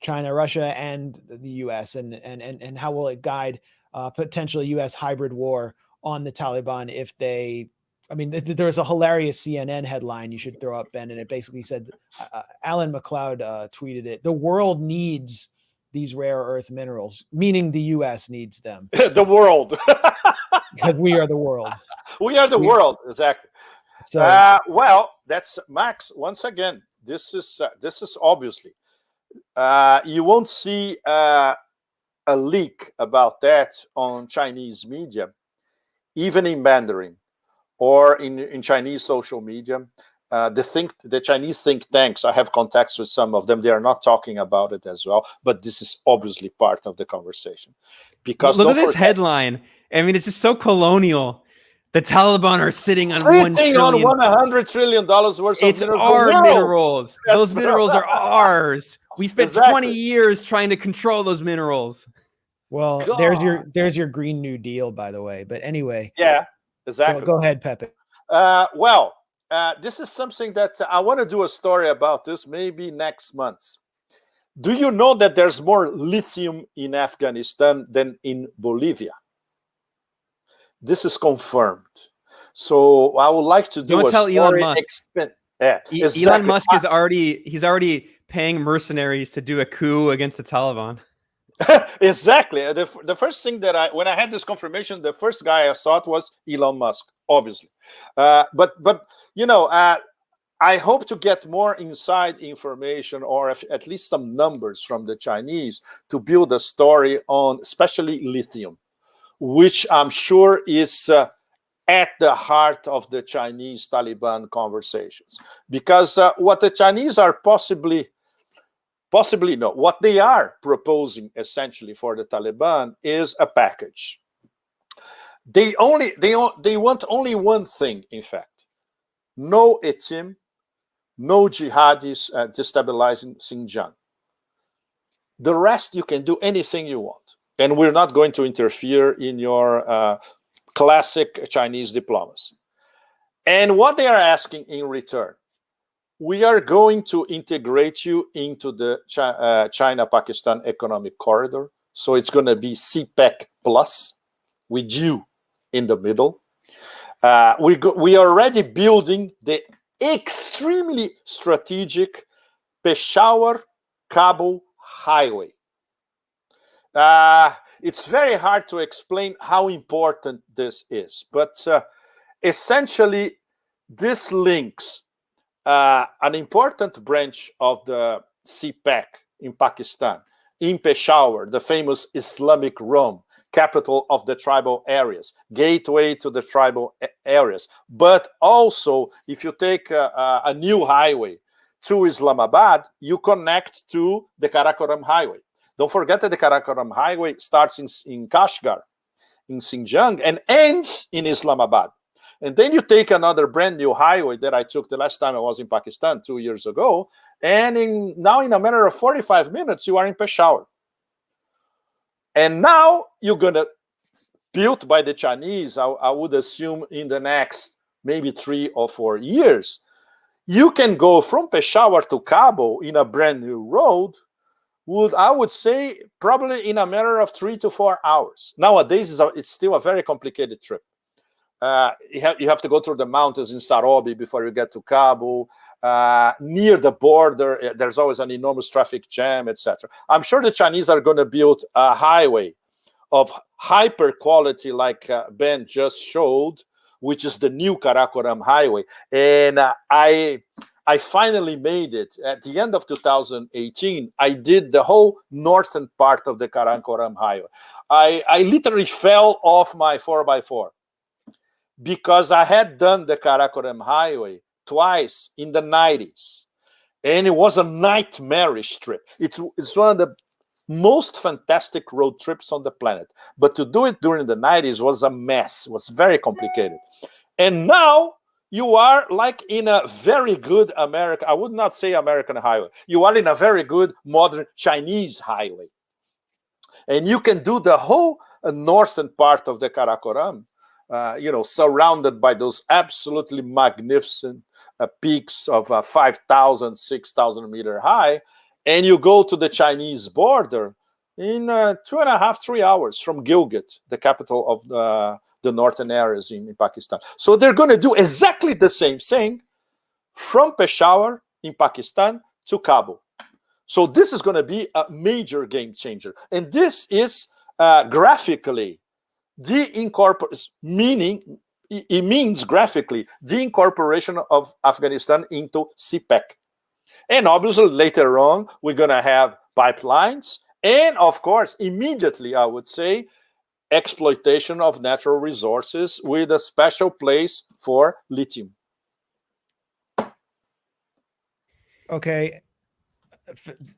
B: China, Russia, and the U.S. and how will it guide potential U.S. hybrid war on the Taliban if they? I mean, there's a hilarious CNN headline you should throw up, Ben, and it basically said, Alan McLeod tweeted it: "The world needs these rare earth minerals," meaning the U.S. needs them.
C: The world,
B: because we are the world.
C: We are the world, exactly. So, well, that's Max. Once again, this is obviously. You won't see a leak about that on Chinese media, even in Mandarin or in Chinese social media. The Chinese think tanks, I have contacts with some of them. They are not talking about it as well, but this is obviously part of the conversation. Because
A: look at this headline. I mean, it's just so colonial. The Taliban are sitting on
C: $100 trillion worth of minerals.
A: It's our minerals. Those minerals are ours. We spent 20 years trying to control those minerals.
B: Well, there's your Green New Deal, by the way. But anyway.
C: Yeah, exactly.
B: Go ahead, Pepe.
C: This is something that I want to do a story about this maybe next month. Do you know that there's more lithium in Afghanistan than in Bolivia? This is confirmed. So I would like to do
A: Don't tell
C: story.
A: Elon Musk.
C: Exactly.
A: Elon Musk is already paying mercenaries to do a coup against the Taliban.
C: Exactly. The first thing that when I had this confirmation, the first guy I thought was Elon Musk, obviously. But I hope to get more inside information, or at least some numbers from the Chinese, to build a story on especially lithium, which I'm sure is at the heart of the Chinese Taliban conversations. Because what the Chinese are possibly no, what they are proposing essentially for the Taliban is a package. They want only one thing, in fact: no etim, no jihadis destabilizing Xinjiang. The rest, you can do anything you want, and we're not going to interfere in your classic Chinese diplomacy. And what they are asking in return: we are going to integrate you into the China-Pakistan economic corridor. So it's going to be CPEC plus, with you in the middle. We are already building the extremely strategic Peshawar-Kabul highway. It's very hard to explain how important this is, but essentially this links an important branch of the CPEC in Pakistan, in Peshawar, the famous Islamic Rome, capital of the tribal areas, gateway to the tribal areas. But also, if you take a new highway to Islamabad, you connect to the Karakoram Highway. Don't forget that the Karakoram Highway starts in Kashgar, in Xinjiang, and ends in Islamabad. And then you take another brand new highway that I took the last time I was in Pakistan 2 years ago, and now in a matter of 45 minutes, you are in Peshawar. And now you're going to, built by the Chinese, I would assume in the next maybe 3 or 4 years, you can go from Peshawar to Kabul in a brand new road, I would say probably in a matter of 3 to 4 hours. Nowadays, it's still a very complicated trip. You have to go through the mountains in Sarobi before you get to Kabul. Near the border, there's always an enormous traffic jam, etc. I'm sure the Chinese are going to build a highway of hyper quality, like Ben just showed, which is the new Karakoram Highway. And I finally made it. At the end of 2018, I did the whole northern part of the Karakoram Highway. I literally fell off my 4x4 because I had done the Karakoram Highway twice in the 90s. And it was a nightmarish trip. It's one of the most fantastic road trips on the planet. But to do it during the 90s was a mess. It was very complicated. And now you are like in a very good I would not say American highway. You are in a very good modern Chinese highway. And you can do the whole northern part of the Karakoram, surrounded by those absolutely magnificent peaks of 5,000, 6,000 meter high. And you go to the Chinese border in 2.5, 3 hours from Gilgit, the capital of the northern areas in Pakistan. So they're going to do exactly the same thing from Peshawar in Pakistan to Kabul. So this is going to be a major game changer. And this is graphically meaning it means graphically the incorporation of Afghanistan into CPEC. And obviously later on, we're going to have pipelines. And of course, immediately, I would say, exploitation of natural resources with a special place for lithium.
B: Okay.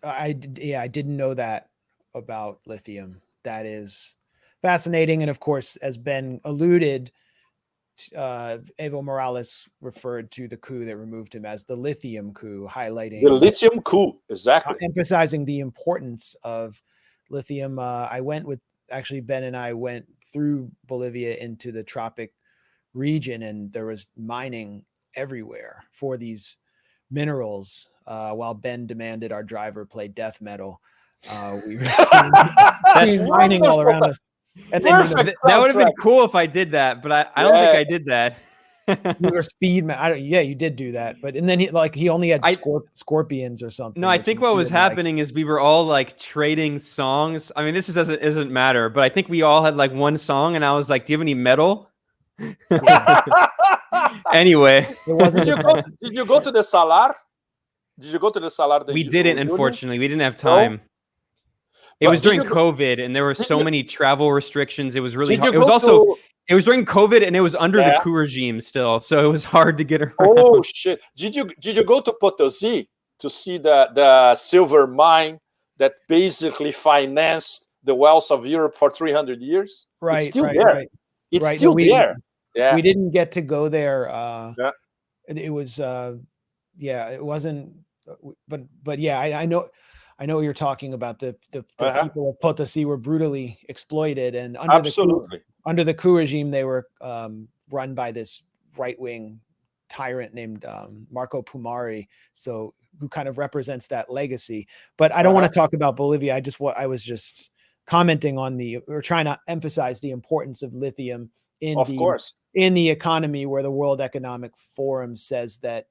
B: I didn't know that about lithium. That is fascinating. And of course, as Ben alluded, Evo Morales referred to the coup that removed him as the lithium coup, highlighting
C: the lithium coup, exactly,
B: emphasizing the importance of lithium. Ben and I went through Bolivia into the tropic region, and there was mining everywhere for these minerals. While Ben demanded our driver play death metal, we were seeing mining all around us. And then,
A: that would have been cool if I did that, but I don't think I did that.
B: You were speed man. I don't. Yeah, you did do that, but and then he only had scorpions or something.
A: No, I think what was happening is we were all like trading songs. I mean, this doesn't matter, but I think we all had like one song, and I was like, "Do you have any metal?" Anyway,
C: did you go to the Salar? Did you go to the Salar?
A: We didn't, unfortunately. We didn't have time. No? It was during COVID, and there were so many travel restrictions. It was really hard. It was also it was during COVID, and it was under the coup regime still, so it was hard to get around.
C: Oh shit! Did you go to Potosí to see the silver mine that basically financed the wealth of Europe for 300 years?
B: Right,
C: it's still
B: right,
C: there.
B: Right.
C: It's still there. Yeah,
B: we didn't get to go there. It was it wasn't. But yeah, I know what you're talking about. The people of Potosí were brutally exploited, and under the coup regime, they were run by this right-wing tyrant named Marco Pumari, so who kind of represents that legacy. But I don't want to talk about Bolivia. I was just commenting on we're trying to emphasize the importance of lithium in the economy, where the World Economic Forum says that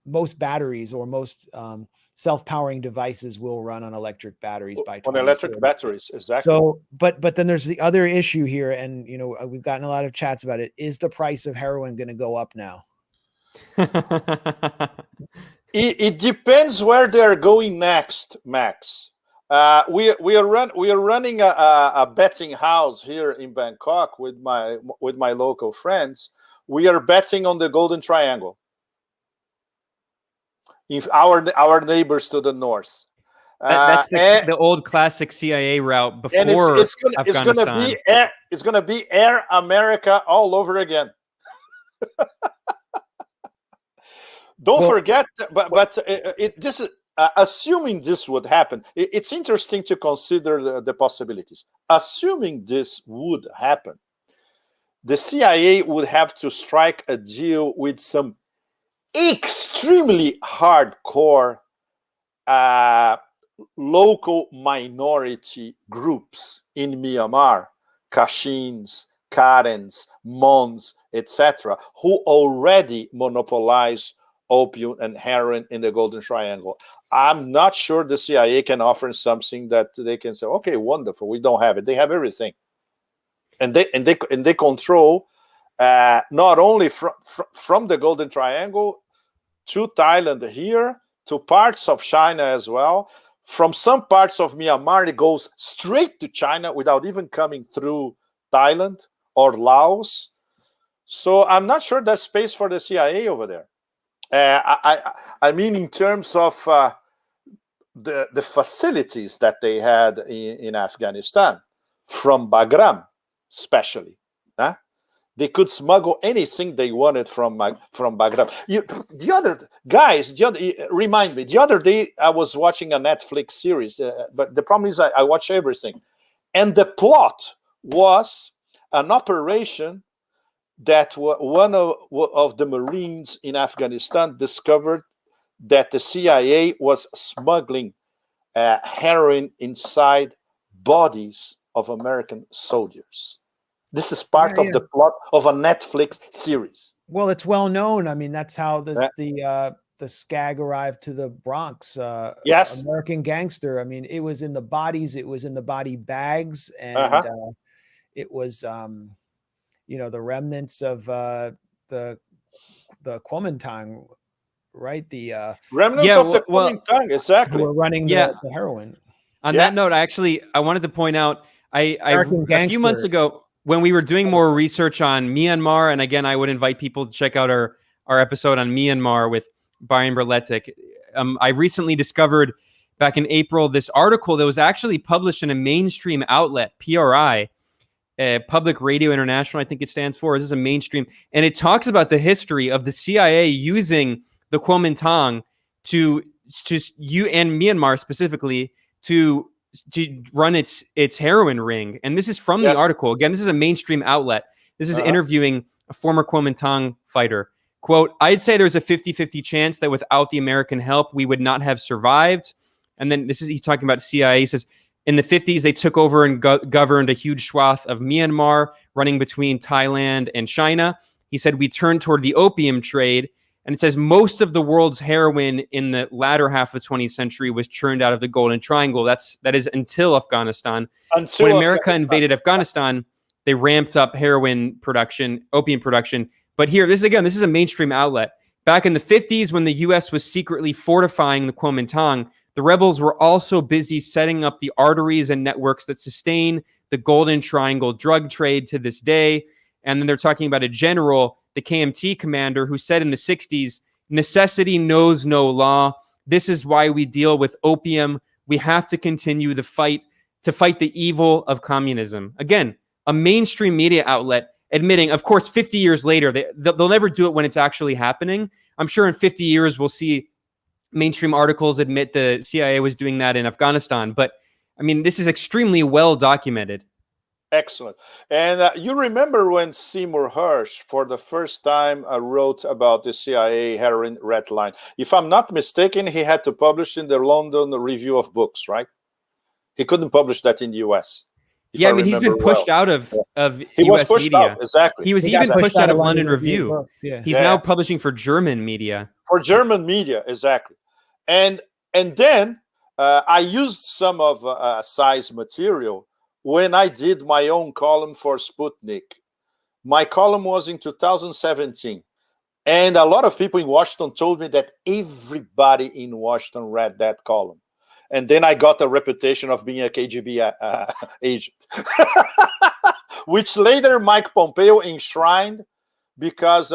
B: most batteries or most self-powering devices will run on electric batteries by 2040.
C: On electric batteries, exactly.
B: So, but then there's the other issue here, and we've gotten a lot of chats about it. Is the price of heroin going to go up now?
C: It depends where they're going next, Max. We are running a betting house here in Bangkok with my local friends. We are betting on the Golden Triangle. If our neighbors to the north,
A: that's the old classic CIA route before Afghanistan.
C: It's gonna be Air America all over again. Don't forget, but this is assuming this would happen. It's interesting to consider the possibilities. Assuming this would happen, the CIA would have to strike a deal with some extremely hardcore local minority groups in Myanmar, Kashins, Karens, Mons, etc., who already monopolize opium and heroin in the Golden Triangle. I'm not sure the CIA can offer something that they can say, okay, wonderful, we don't have it. They have everything, and they control not only from the Golden Triangle to Thailand here, to parts of China as well. From some parts of Myanmar, it goes straight to China without even coming through Thailand or Laos. So I'm not sure there's space for the CIA over there. I mean, in terms of the facilities that they had in Afghanistan, from Bagram especially. They could smuggle anything they wanted from Bagram. Remind me, the other day I was watching a Netflix series, but the problem is I watch everything. And the plot was an operation that one of the Marines in Afghanistan discovered that the CIA was smuggling heroin inside bodies of American soldiers. This is part of the plot of a Netflix series.
B: Well, it's well known. I mean, that's how the SCAG arrived to the Bronx.
C: Yes,
B: American Gangster. I mean, it was in the bodies. It was in the body bags, and it was, the remnants of the Kuomintang, right? The
C: remnants of the Kuomintang, exactly.
B: Who were running the heroin.
A: On that note, I wanted to point out, a few months ago, when we were doing more research on Myanmar, and again, I would invite people to check out our episode on Myanmar with Brian Berletic. I recently discovered back in April this article that was actually published in a mainstream outlet, PRI, Public Radio International, I think it stands for. This is a mainstream, and it talks about the history of the CIA using the Kuomintang and Myanmar specifically to run its heroin ring. And this is from the article. Again, this is a mainstream outlet. This is interviewing a former Kuomintang fighter. Quote, "I'd say there's a 50-50 chance that without the American help, we would not have survived." And then he's talking about CIA. He says, In the 50s, they took over and governed a huge swath of Myanmar, running between Thailand and China. He said, we turned toward the opium trade. And it says most of the world's heroin in the latter half of the 20th century was churned out of the Golden Triangle. That is until Afghanistan. When America invaded Afghanistan, they ramped up heroin production, opium production. But here, this is a mainstream outlet. Back in the 50s, when the U.S. was secretly fortifying the Kuomintang, the rebels were also busy setting up the arteries and networks that sustain the Golden Triangle drug trade to this day. And then they're talking about a general, the KMT commander, who said in the 60s, necessity knows no law. This is why we deal with opium. We have to continue the fight to fight the evil of communism. Again, a mainstream media outlet admitting, of course, 50 years later, they'll never do it when it's actually happening. I'm sure in 50 years, we'll see mainstream articles admit the CIA was doing that in Afghanistan. But I mean, this is extremely well documented.
C: Excellent. And you remember when Seymour Hersh, for the first time, wrote about the CIA heroin ratline. If I'm not mistaken, he had to publish in the London Review of Books, right? He couldn't publish that in the US.
A: Yeah, I mean, he's been pushed out of
C: he
A: US
C: was pushed
A: media.
C: out, exactly.
A: He was even pushed out of London Review.
B: Yeah.
A: He's now publishing for German media.
C: For German media, exactly. And then I used some of Sai's material when I did my own column for Sputnik. My column was in 2017. And a lot of people in Washington told me that everybody in Washington read that column. And then I got a reputation of being a KGB agent, which later Mike Pompeo enshrined, because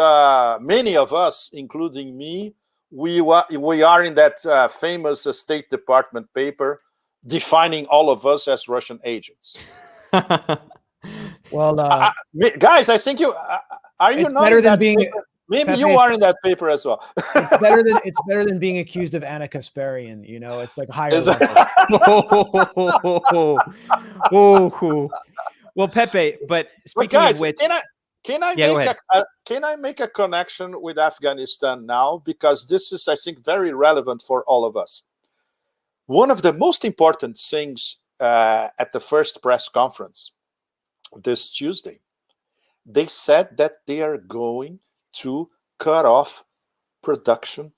C: many of us, including me, we are in that famous State Department paper defining all of us as Russian agents.
B: Well,
C: guys, I think you are you not
B: better than being.
C: Paper? Maybe
B: Pepe,
C: you are in that paper as well.
B: it's better than being accused of Anna Kasparian. You know, it's like higher level.
A: Well, Pepe, but speaking
C: guys,
A: of which,
C: can I make a connection with Afghanistan now? Because this is, I think, very relevant for all of us. One of the most important things at the first press conference this Tuesday, they said that they are going to cut off production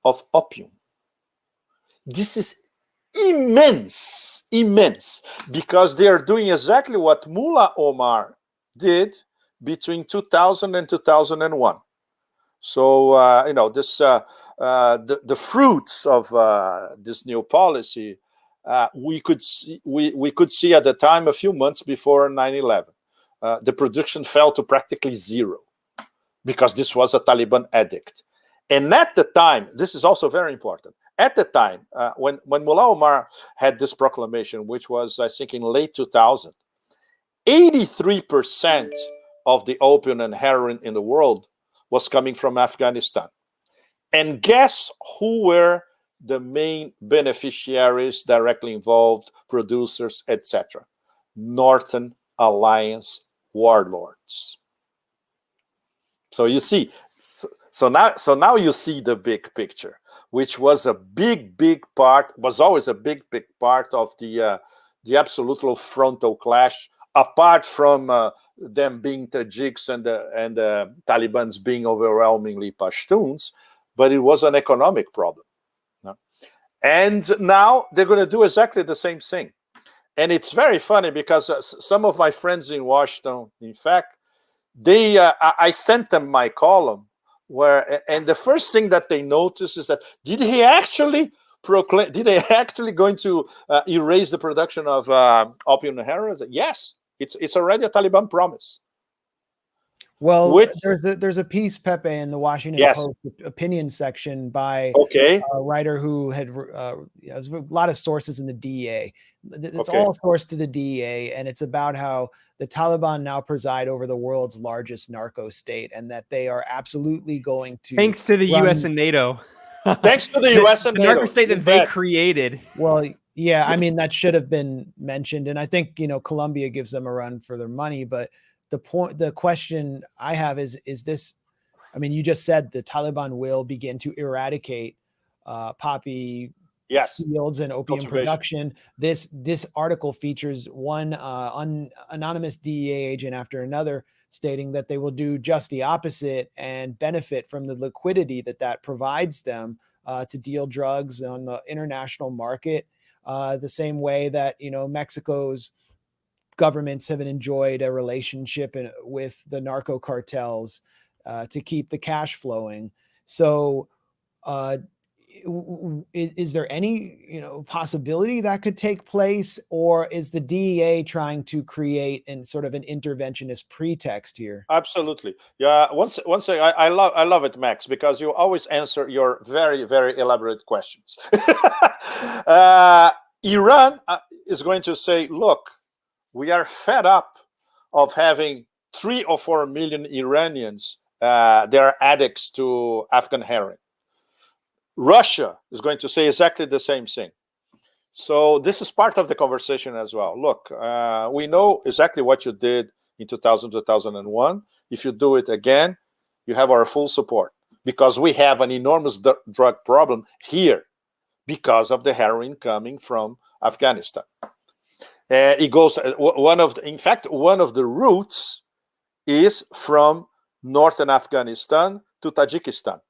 C: of opium. This is immense, because they are doing exactly what Mullah Omar did between 2000 and 2001. So, this the fruits of this new policy, we could see at the time, a few months before 9/11. The production fell to practically zero, because this was a Taliban edict. And at the time, this is also very important, at the time, when Mullah Omar had this proclamation, which was, I think, in late 2000, 83% of the opium and heroin in the world was coming from Afghanistan. And guess who were the main beneficiaries, directly involved, producers, etc.? Northern Alliance warlords. So you see, so now you see the big picture, which was a big part, was always a big part of the absolute frontal clash, apart from them being Tajiks and the Talibans being overwhelmingly Pashtuns, but it was an economic problem. No? And now they're going to do exactly the same thing. And it's very funny, because some of my friends in Washington, in fact, I sent them my column, and the first thing that they noticed is that, did they actually going to erase the production of opium and heroin? Yes, it's already a Taliban promise.
B: Well, there's a piece, Pepe, in the Washington Post opinion section by a writer who had there's a lot of sources in the DEA. It's all sourced to the DEA, and it's about how the Taliban now preside over the world's largest narco state, and that they are absolutely going to,
A: thanks to the US and NATO.
C: Thanks to the US and NATO.
A: Narco state that they created.
B: Well, yeah, I mean, that should have been mentioned. And I think, Colombia gives them a run for their money. But the question I have is this, I mean, you just said the Taliban will begin to eradicate poppy
C: Yes.
B: fields and opium
C: Cultivation.
B: production. This article features one anonymous DEA agent after another stating that they will do just the opposite and benefit from the liquidity that provides them to deal drugs on the international market, the same way that, you know, Mexico's governments have enjoyed a relationship with the narco cartels to keep the cash flowing. So is there any, you know, possibility that could take place, or is the DEA trying to create sort of an interventionist pretext here?
C: Absolutely. Yeah. Once I love it, Max, because you always answer your very, very elaborate questions. Iran is going to say, look, we are fed up of having 3 or 4 million Iranians. They're addicts to Afghan heroin. Russia is going to say exactly the same thing. So this is part of the conversation as well. Look, we know exactly what you did in 2000, 2001. If you do it again, you have our full support, because we have an enormous drug problem here because of the heroin coming from Afghanistan. It goes, in fact, one of the routes is from northern Afghanistan to Tajikistan.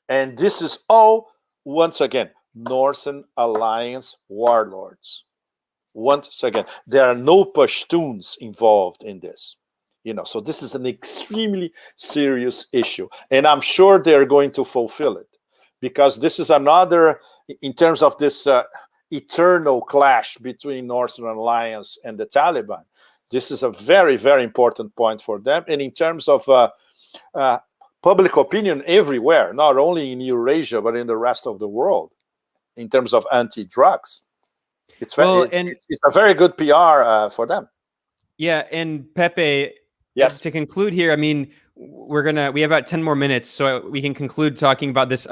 C: And this is all, once again, Northern Alliance warlords. Once again, there are no Pashtuns involved in this. You know, so this is an extremely serious issue. And I'm sure they're going to fulfill it, because this is another, in terms of this eternal clash between Northern Alliance and the Taliban, this is a very, very important point for them. And in terms of public opinion everywhere, not only in Eurasia, but in the rest of the world, in terms of anti-drugs. It's a very good PR for them. Yeah,
A: and Pepe, yes. To conclude here, I mean, we have about 10 more minutes, so we can conclude talking about this.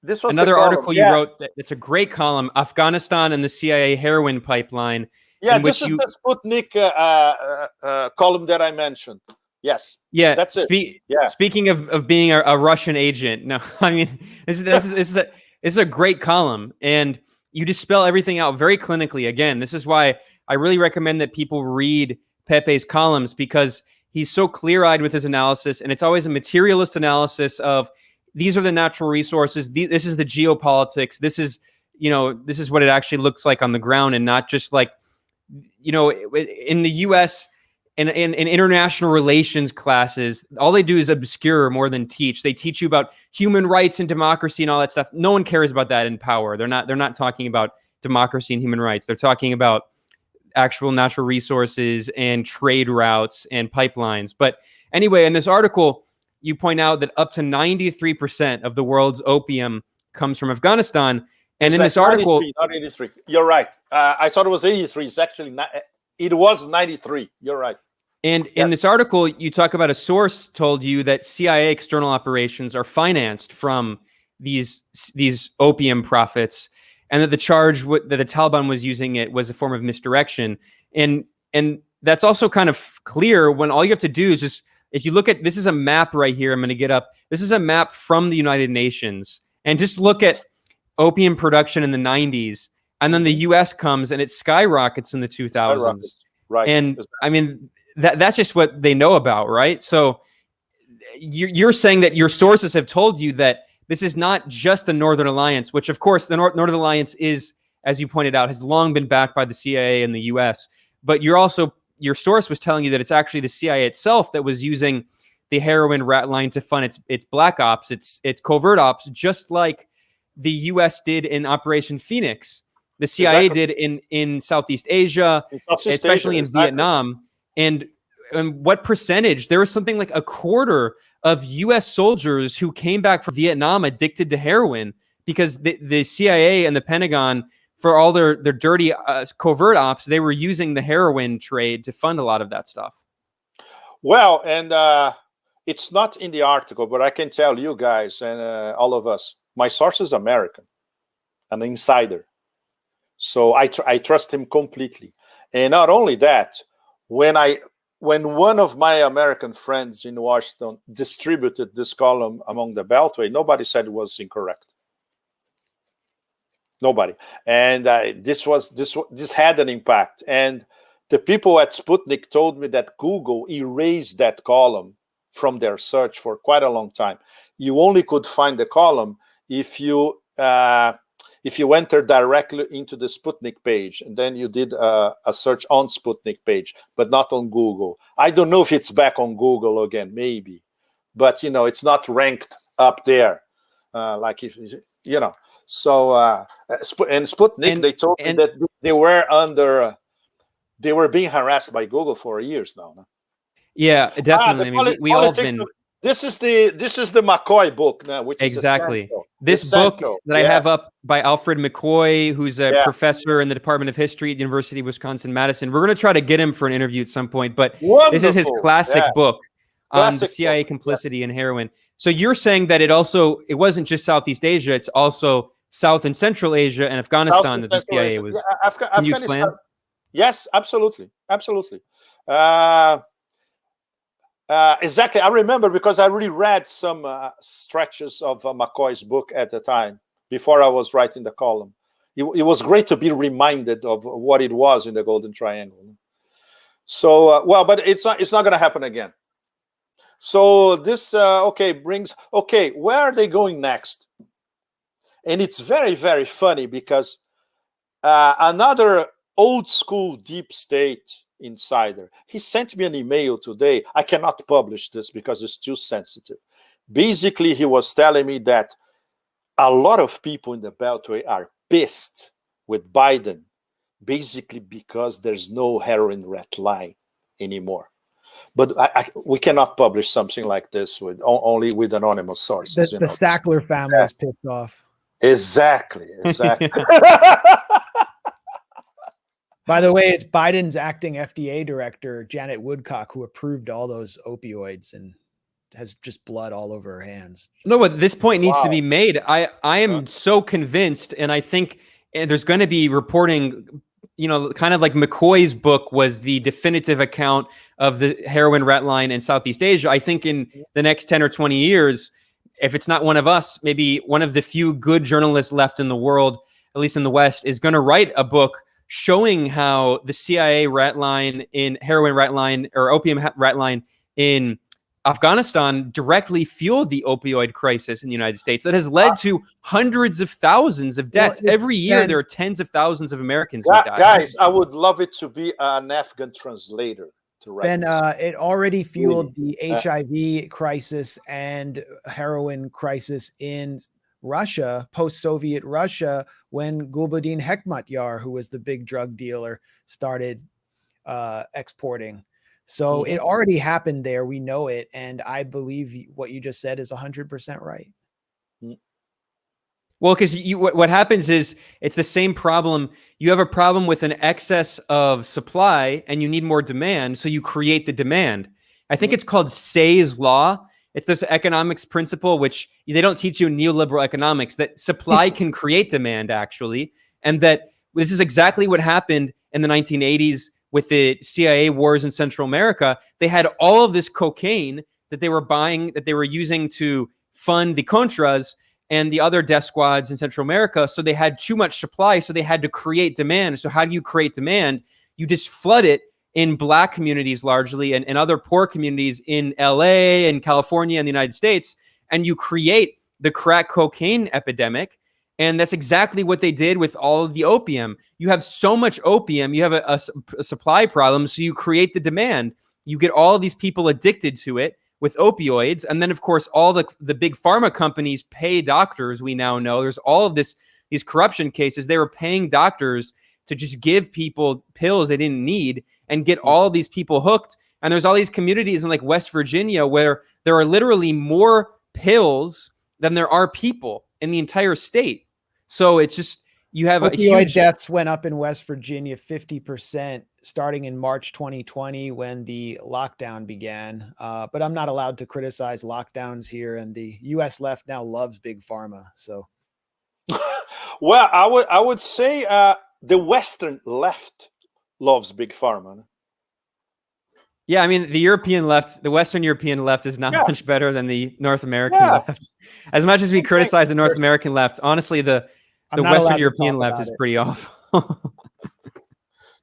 A: This was another article you wrote. It's a great column, Afghanistan and the CIA heroin pipeline.
C: Yeah, this is the Sputnik column that I mentioned. Yes.
A: Yeah, that's it. Speaking of being a Russian agent, no, I mean, this is a great column, and you dispel everything out very clinically. Again, this is why I really recommend that people read Pepe's columns, because he's so clear-eyed with his analysis, and it's always a materialist analysis of these are the natural resources. This is the geopolitics. This is what it actually looks like on the ground, and not just like, you know, in the U.S. and in international relations classes, all they do is obscure more than teach. They teach you about human rights and democracy and all that stuff. No one cares about that in power. They're not talking about democracy and human rights. They're talking about actual natural resources and trade routes and pipelines. But anyway, in this article, you point out that up to 93% of the world's opium comes from Afghanistan. And in this article,
C: 93, not 83. You're right. I thought it was 83. It's actually it was 93. You're right.
A: And in this article, you talk about a source told you that CIA external operations are financed from these opium profits, and that the charge that the Taliban was using it was a form of misdirection. And that's also kind of clear when all you have to do is just, if you look at, this is a map right here, I'm going to get up. This is a map from the United Nations, and just look at opium production in the 90s, and then the US comes and it skyrockets in the 2000s.
C: Right.
A: And I mean, that's just what they know about, right? So you're saying that your sources have told you that this is not just the Northern Alliance, which of course the Northern Alliance is, as you pointed out, has long been backed by the CIA and the US. But your source was telling you that it's actually the CIA itself that was using the heroin ratline to fund its black ops, its covert ops, just like the US did in Operation Phoenix. The CIA did in Southeast Asia, especially in Vietnam. And what percentage? There was something like a quarter of US soldiers who came back from Vietnam addicted to heroin, because the CIA and the Pentagon, for all their dirty covert ops, they were using the heroin trade to fund a lot of that stuff.
C: Well, and it's not in the article, but I can tell you guys and all of us, my source is American, an insider. So I trust him completely. And not only that, when one of my American friends in Washington distributed this column among the Beltway, nobody said it was incorrect. Nobody. And this had an impact. And the people at Sputnik told me that Google erased that column from their search for quite a long time. You only could find the column if you enter directly into the Sputnik page, and then you did a search on Sputnik page, but not on Google. I don't know if it's back on Google again, maybe, but it's not ranked up there, like if So and Sputnik, they told me that they were being harassed by Google for years now. No?
A: Yeah, definitely. We all been.
C: This is the McCoy book now, which
A: exactly.
C: is essential.
A: This
C: essential.
A: book that I have up by Alfred McCoy, who's a professor in the Department of History at University of Wisconsin-Madison. We're going to try to get him for an interview at some point, but this is his classic book on the CIA complicity in heroin. So you're saying that it wasn't just Southeast Asia, it's also South and Central Asia and Afghanistan that the CIA was. Can you explain?
C: Yes, absolutely. Absolutely. Exactly. I remember because I really read some stretches of McCoy's book at the time before I was writing the column. It was great to be reminded of what it was in the Golden Triangle. So, but it's not going to happen again. So this, where are they going next? And it's very, very funny because another old school deep state insider, he sent me an email today. I cannot publish this because it's too sensitive. Basically, he was telling me that a lot of people in the Beltway are pissed with Biden, basically because there's no heroin ratline anymore. But we cannot publish something like this only with anonymous sources.
B: The Sackler family is pissed off.
C: Exactly.
B: By the way, it's Biden's acting FDA director, Janet Woodcock, who approved all those opioids and has just blood all over her hands.
A: No, but this point needs to be made. I am so convinced, and I think there's going to be reporting, kind of like McCoy's book was the definitive account of the heroin ratline in Southeast Asia. I think in the next 10 or 20 years, if it's not one of us, maybe one of the few good journalists left in the world, at least in the West, is going to write a book showing how the CIA ratline in heroin ratline or opium ratline in Afghanistan directly fueled the opioid crisis in the United States that has led to hundreds of thousands of deaths. Every year, there are tens of thousands of Americans who die.
C: Guys, I would love it to be an Afghan translator to write
B: Ben, it already fueled the HIV crisis and heroin crisis in Russia, post-Soviet Russia, when Gulbuddin Hekmatyar, who was the big drug dealer, started exporting. So it already happened there. We know it. And I believe what you just said is 100% right.
A: Well, because what happens is it's the same problem. You have a problem with an excess of supply and you need more demand. So you create the demand. I think it's called Say's law. It's this economics principle, which they don't teach you in neoliberal economics, that supply can create demand, actually. And that this is exactly what happened in the 1980s with the CIA wars in Central America. They had all of this cocaine that they were buying, that they were using to fund the Contras and the other death squads in Central America. So they had too much supply, so they had to create demand. So how do you create demand? You just flood it in Black communities largely and other poor communities in LA and California and the United States, and you create the crack cocaine epidemic. And that's exactly what they did with all of the opium. You have so much opium, you have a supply problem, so you create the demand. You get all of these people addicted to it with opioids. And then, of course, all the big pharma companies pay doctors. We now know there's all of these corruption cases. They were paying doctors to just give people pills they didn't need and get all of these people hooked. And there's all these communities in like West Virginia where there are literally more pills than there are people in the entire state. So it's just, you have
B: opioid deaths went up in West Virginia 50% starting in March 2020 when the lockdown began. But I'm not allowed to criticize lockdowns here, and the US left now loves big pharma. So,
C: well, I would say the Western left loves big pharma.
A: Yeah, I mean, the Western European left is not much better than the North American left. As much as we criticize the North American left, honestly, the The Western European left is pretty awful.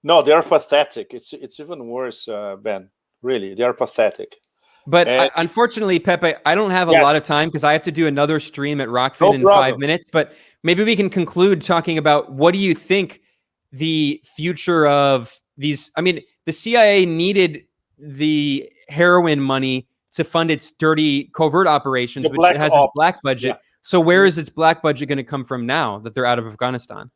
C: No, they're pathetic. It's even worse, Ben. Really, they're pathetic.
A: But unfortunately, Pepe, I don't have a lot of time because I have to do another stream at Rockfin in 5 minutes. But maybe we can conclude talking about what do you think the future of these? I mean, the CIA needed the heroin money to fund its dirty covert operations, which it has its black budget. Yeah. So where is its black budget going to come from now that they're out of Afghanistan?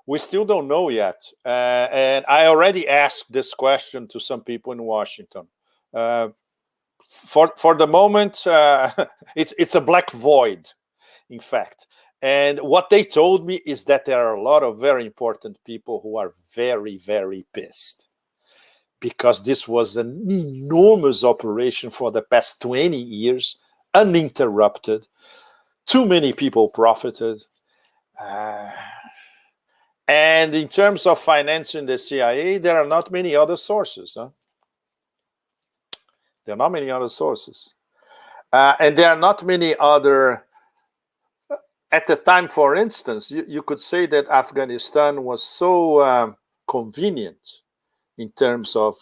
C: We still don't know yet. And I already asked this question to some people in Washington. For the moment, it's a black void, in fact. And what they told me is that there are a lot of very important people who are very, very pissed, because this was an enormous operation for the past 20 years, uninterrupted. Too many people profited. And in terms of financing the CIA, there are not many other sources. Huh? There are not many other sources. And there are not many other... At the time, for instance, you could say that Afghanistan was so convenient in terms of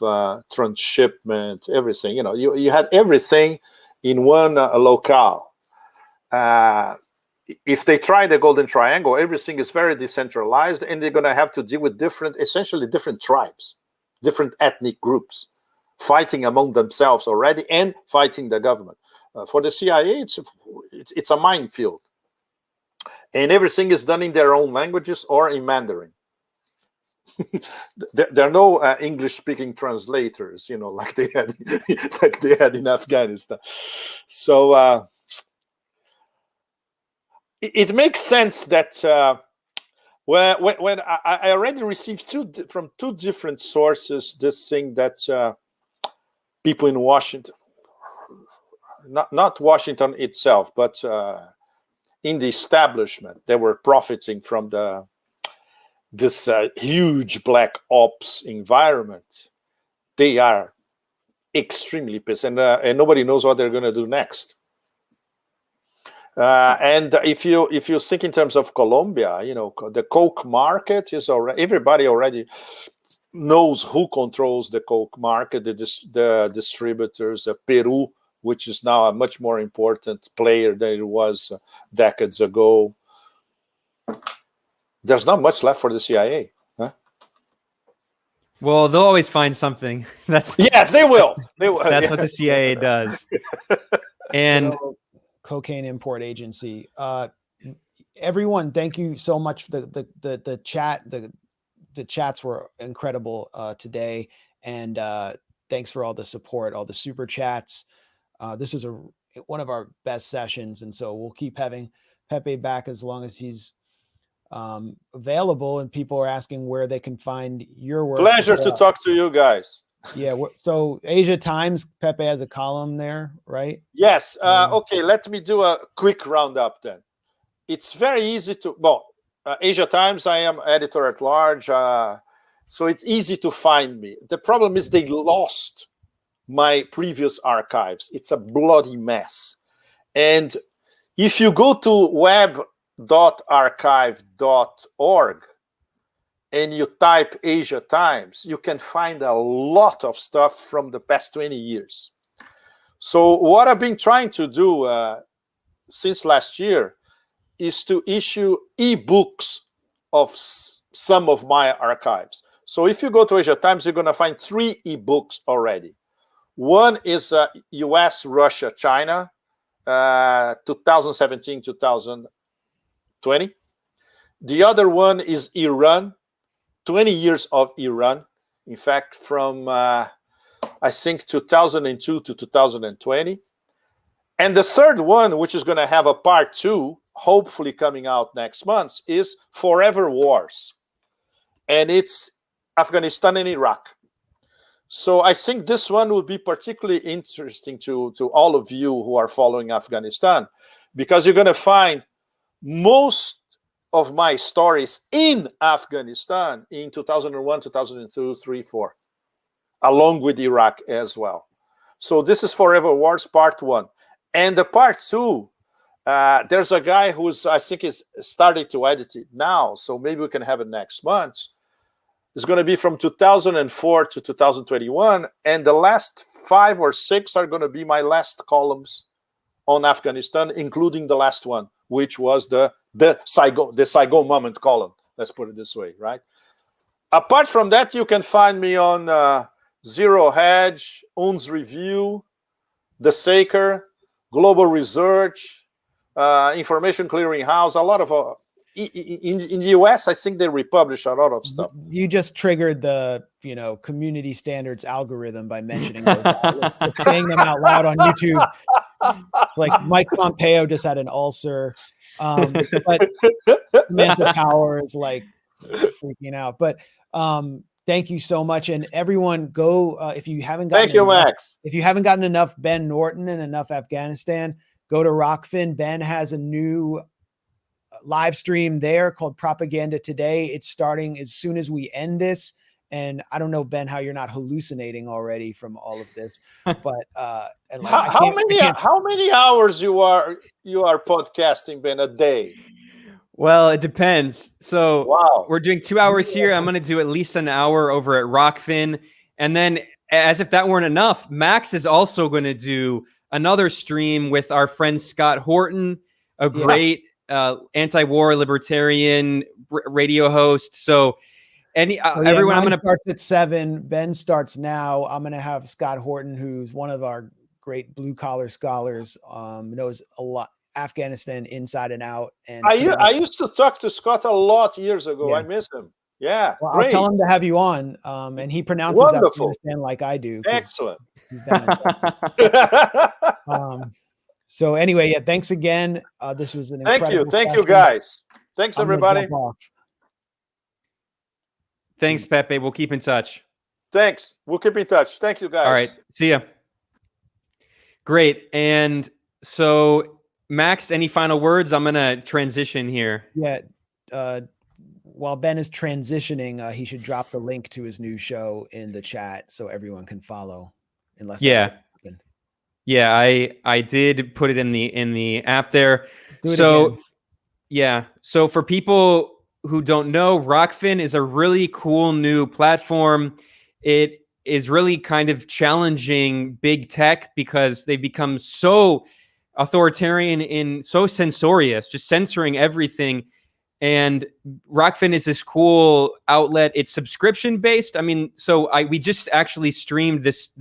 C: transshipment, everything. You know, you had everything in one locale. If they try the Golden Triangle, everything is very decentralized, and they're going to have to deal with essentially different tribes, different ethnic groups, fighting among themselves already and fighting the government. For the CIA, it's a minefield. And everything is done in their own languages or in Mandarin. There are no English-speaking translators, you know, like they had in Afghanistan. So it makes sense that when I already received from two different sources this thing that people in Washington, not Washington itself, but in the establishment, they were profiting from this huge black ops environment. They are extremely pissed, and nobody knows what they're going to do next. And if you think in terms of Colombia, you know, the coke market is already, everybody already knows who controls the coke market, the distributors, Peru, which is now a much more important player than it was decades ago. There's not much left for the CIA. Huh?
A: Well, they'll always find something.
C: Yes, they will.
A: That's what the CIA does. And
B: cocaine import agency. Everyone, thank you so much. The chat, the chats were incredible today, and thanks for all the support, all the super chats. This is one of our best sessions, and so we'll keep having Pepe back as long as he's available, and people are asking where they can find your work.
C: Pleasure to talk to you guys.
B: Yeah, so Asia Times, Pepe has a column there, right?
C: Yes. Okay, let me do a quick roundup then. It's very easy to, Asia Times, I am editor at large, so it's easy to find me. The problem is they lost my previous archives. It's a bloody mess. And if you go to web.archive.org and you type Asia Times, you can find a lot of stuff from the past 20 years. So what I've been trying to do since last year is to issue ebooks of some of my archives. So if you go to Asia Times, you're going to find 3 ebooks already. One is US, Russia, China, 2017-2020. The other one is Iran, 20 years of Iran. In fact, from, I think, 2002 to 2020. And the third one, which is going to have a part 2, hopefully coming out next month, is Forever Wars. And it's Afghanistan and Iraq. So I think this one will be particularly interesting to all of you who are following Afghanistan, because you're going to find most of my stories in Afghanistan in 2001, 2002, 3, 4, along with Iraq as well. So this is Forever Wars Part 1. And the Part 2 There's a guy who's, I think, is starting to edit it now, so maybe we can have it next month. It's going to be from 2004 to 2021, and the last 5 or 6 are going to be my last columns on Afghanistan, including the last one, which was the Saigon moment column. Let's put it this way, right? Apart from that, you can find me on Zero Hedge, UN's Review, The Saker, Global Research, Information Clearinghouse, a lot of in the US, I think they republish a lot of stuff.
B: You just triggered the community standards algorithm by mentioning those outlets, saying them out loud on YouTube. Like Mike Pompeo just had an ulcer, but Samantha Power is like freaking out. But thank you so much, and everyone, go if you haven't gotten.
C: Thank you, Max.
B: If you haven't gotten enough Ben Norton and enough Afghanistan, go to Rockfin. Ben has a new live stream there called Propaganda Today. It's starting as soon as we end this. And I don't know, Ben, how you're not hallucinating already from all of this, but and like,
C: how many hours you are podcasting, Ben, a day?
A: Well, it depends. So
C: wow,
A: we're doing 2 hours here. I'm going to do at least an hour over at Rockfin. And then, as if that weren't enough, Max is also going to do another stream with our friend Scott Horton, a great anti-war libertarian radio host. So everyone, I'm going to
B: start at 7. Ben starts now. I'm going to have Scott Horton, who's one of our great blue collar scholars, knows a lot Afghanistan inside and out. And
C: I used to talk to Scott a lot years ago. I miss him. Yeah,
B: well, I'll tell him to have you on. And he pronounces Afghanistan like I do.
C: Excellent.
B: He's down so anyway, thanks again. This was an incredible
C: Thank you, guys. Thanks, everybody.
A: Thanks, Pepe. We'll keep in touch.
C: Thanks. We'll keep in touch. Thank you, guys.
A: All right. See ya. Great. And so, Max, any final words? I'm going to transition here.
B: Yeah. While Ben is transitioning, he should drop the link to his new show in the chat so everyone can follow. Unless
A: I did put it in the app there. So for people who don't know, Rockfin is a really cool new platform. It is really kind of challenging big tech because they've become so authoritarian and so censorious, just censoring everything. And Rockfin is this cool outlet. It's subscription based. I mean, we just actually streamed this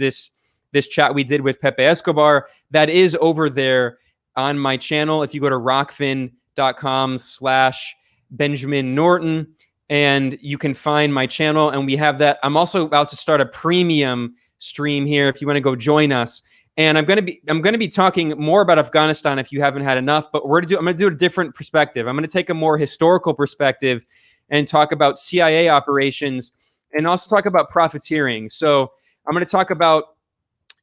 A: chat we did with Pepe Escobar that is over there on my channel. If you go to rockfin.com/Benjamin Norton, and you can find my channel, and we have that. I'm also about to start a premium stream here if you want to go join us. And I'm going to be talking more about Afghanistan if you haven't had enough, but I'm going to do a different perspective. I'm going to take a more historical perspective and talk about CIA operations and also talk about profiteering. So I'm going to talk about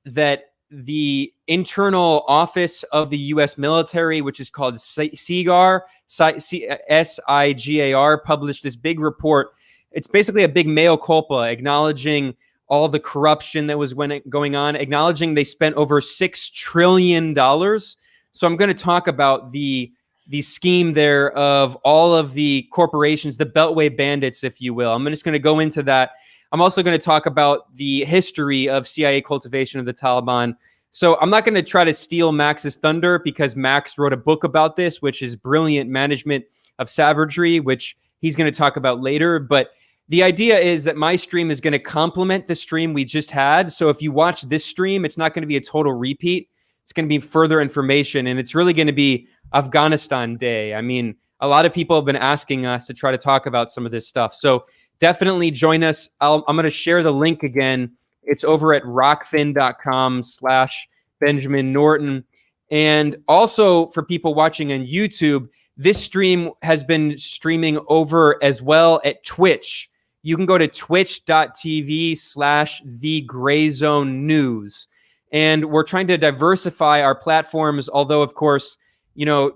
A: that the internal office of the U.S. military, which is called SIGAR, SIGAR, published this big report. It's basically a big mea culpa, acknowledging all the corruption that was going on, acknowledging they spent over $6 trillion. So I'm going to talk about the scheme there of all of the corporations, the Beltway bandits, if you will. I'm just going to go into that. I'm also going to talk about the history of CIA cultivation of the Taliban. So I'm not going to try to steal Max's thunder because Max wrote a book about this, which is Brilliant Management of Savagery, which he's going to talk about later. But the idea is that my stream is going to complement the stream we just had. So if you watch this stream, it's not going to be a total repeat. It's going to be further information, and it's really going to be Afghanistan Day. I mean, a lot of people have been asking us to try to talk about some of this stuff. So definitely join us. I'm going to share the link again. It's over at rockfin.com/Benjamin Norton. And also for people watching on YouTube, this stream has been streaming over as well at Twitch. You can go to twitch.tv/thegrayzonenews. And we're trying to diversify our platforms, although, of course,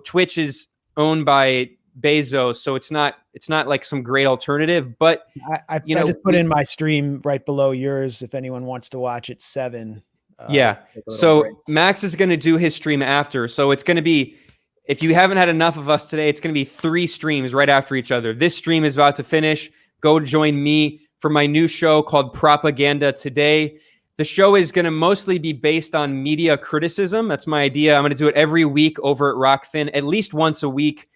A: Twitch is owned by Bezos, so it's not like some great alternative. But
B: I just put in my stream right below yours if anyone wants to watch at 7.
A: So break. Max is going to do his stream after, so it's going to be if you haven't had enough of us today, it's going to be 3 streams right after each other. This stream is about to finish. Go join me for my new show called Propaganda Today. The show is going to mostly be based on media criticism. That's my idea. I'm going to do it every week over at Rockfin, at least once a week.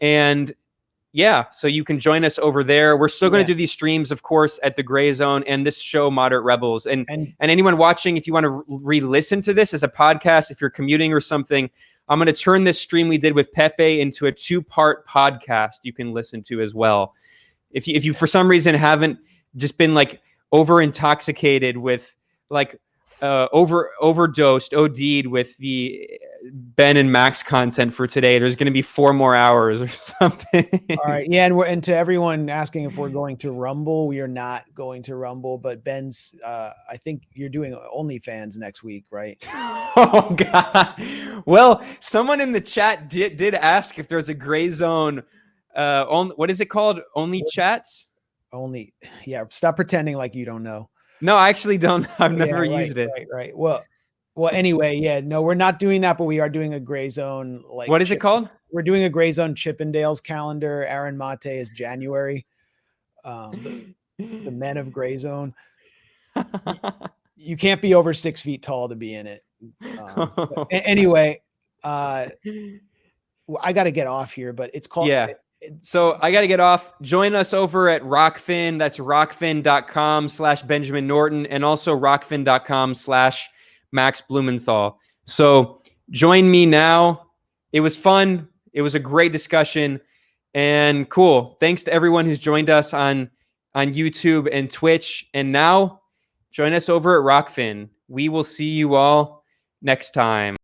A: And yeah, so you can join us over there. We're still going to do these streams, of course, at the Gray Zone and this show, Moderate Rebels. And anyone watching, if you want to re-listen to this as a podcast, if you're commuting or something, I'm going to turn this stream we did with Pepe into a 2-part podcast you can listen to as well. If you for some reason haven't just been like over intoxicated with like overdosed, OD'd with the Ben and Max content for today, there's going to be 4 more hours or something.
B: All right. Yeah. And to everyone asking if we're going to Rumble, we are not going to Rumble, but Ben's, I think you're doing OnlyFans next week, right?
A: Oh God. Well, someone in the chat did ask if there's a Gray Zone, what is it called? Only chats?
B: Yeah. Stop pretending like you don't know.
A: No, I actually don't. I've never used it.
B: Right. Well, anyway, yeah, no, we're not doing that, but we are doing a Gray Zone. Like,
A: what is it called?
B: We're doing a Gray Zone Chippendales calendar. Aaron Mate is January. The men of Gray Zone. You can't be over 6 feet tall to be in it. Anyway, I got to get off here, but it's called.
A: Yeah. So I got to get off. Join us over at Rockfin. That's rockfin.com/Benjamin Norton and also rockfin.com/Max Blumenthal. So join me now. It was fun. It was a great discussion and cool. Thanks to everyone who's joined us on YouTube and Twitch. And now join us over at Rockfin. We will see you all next time.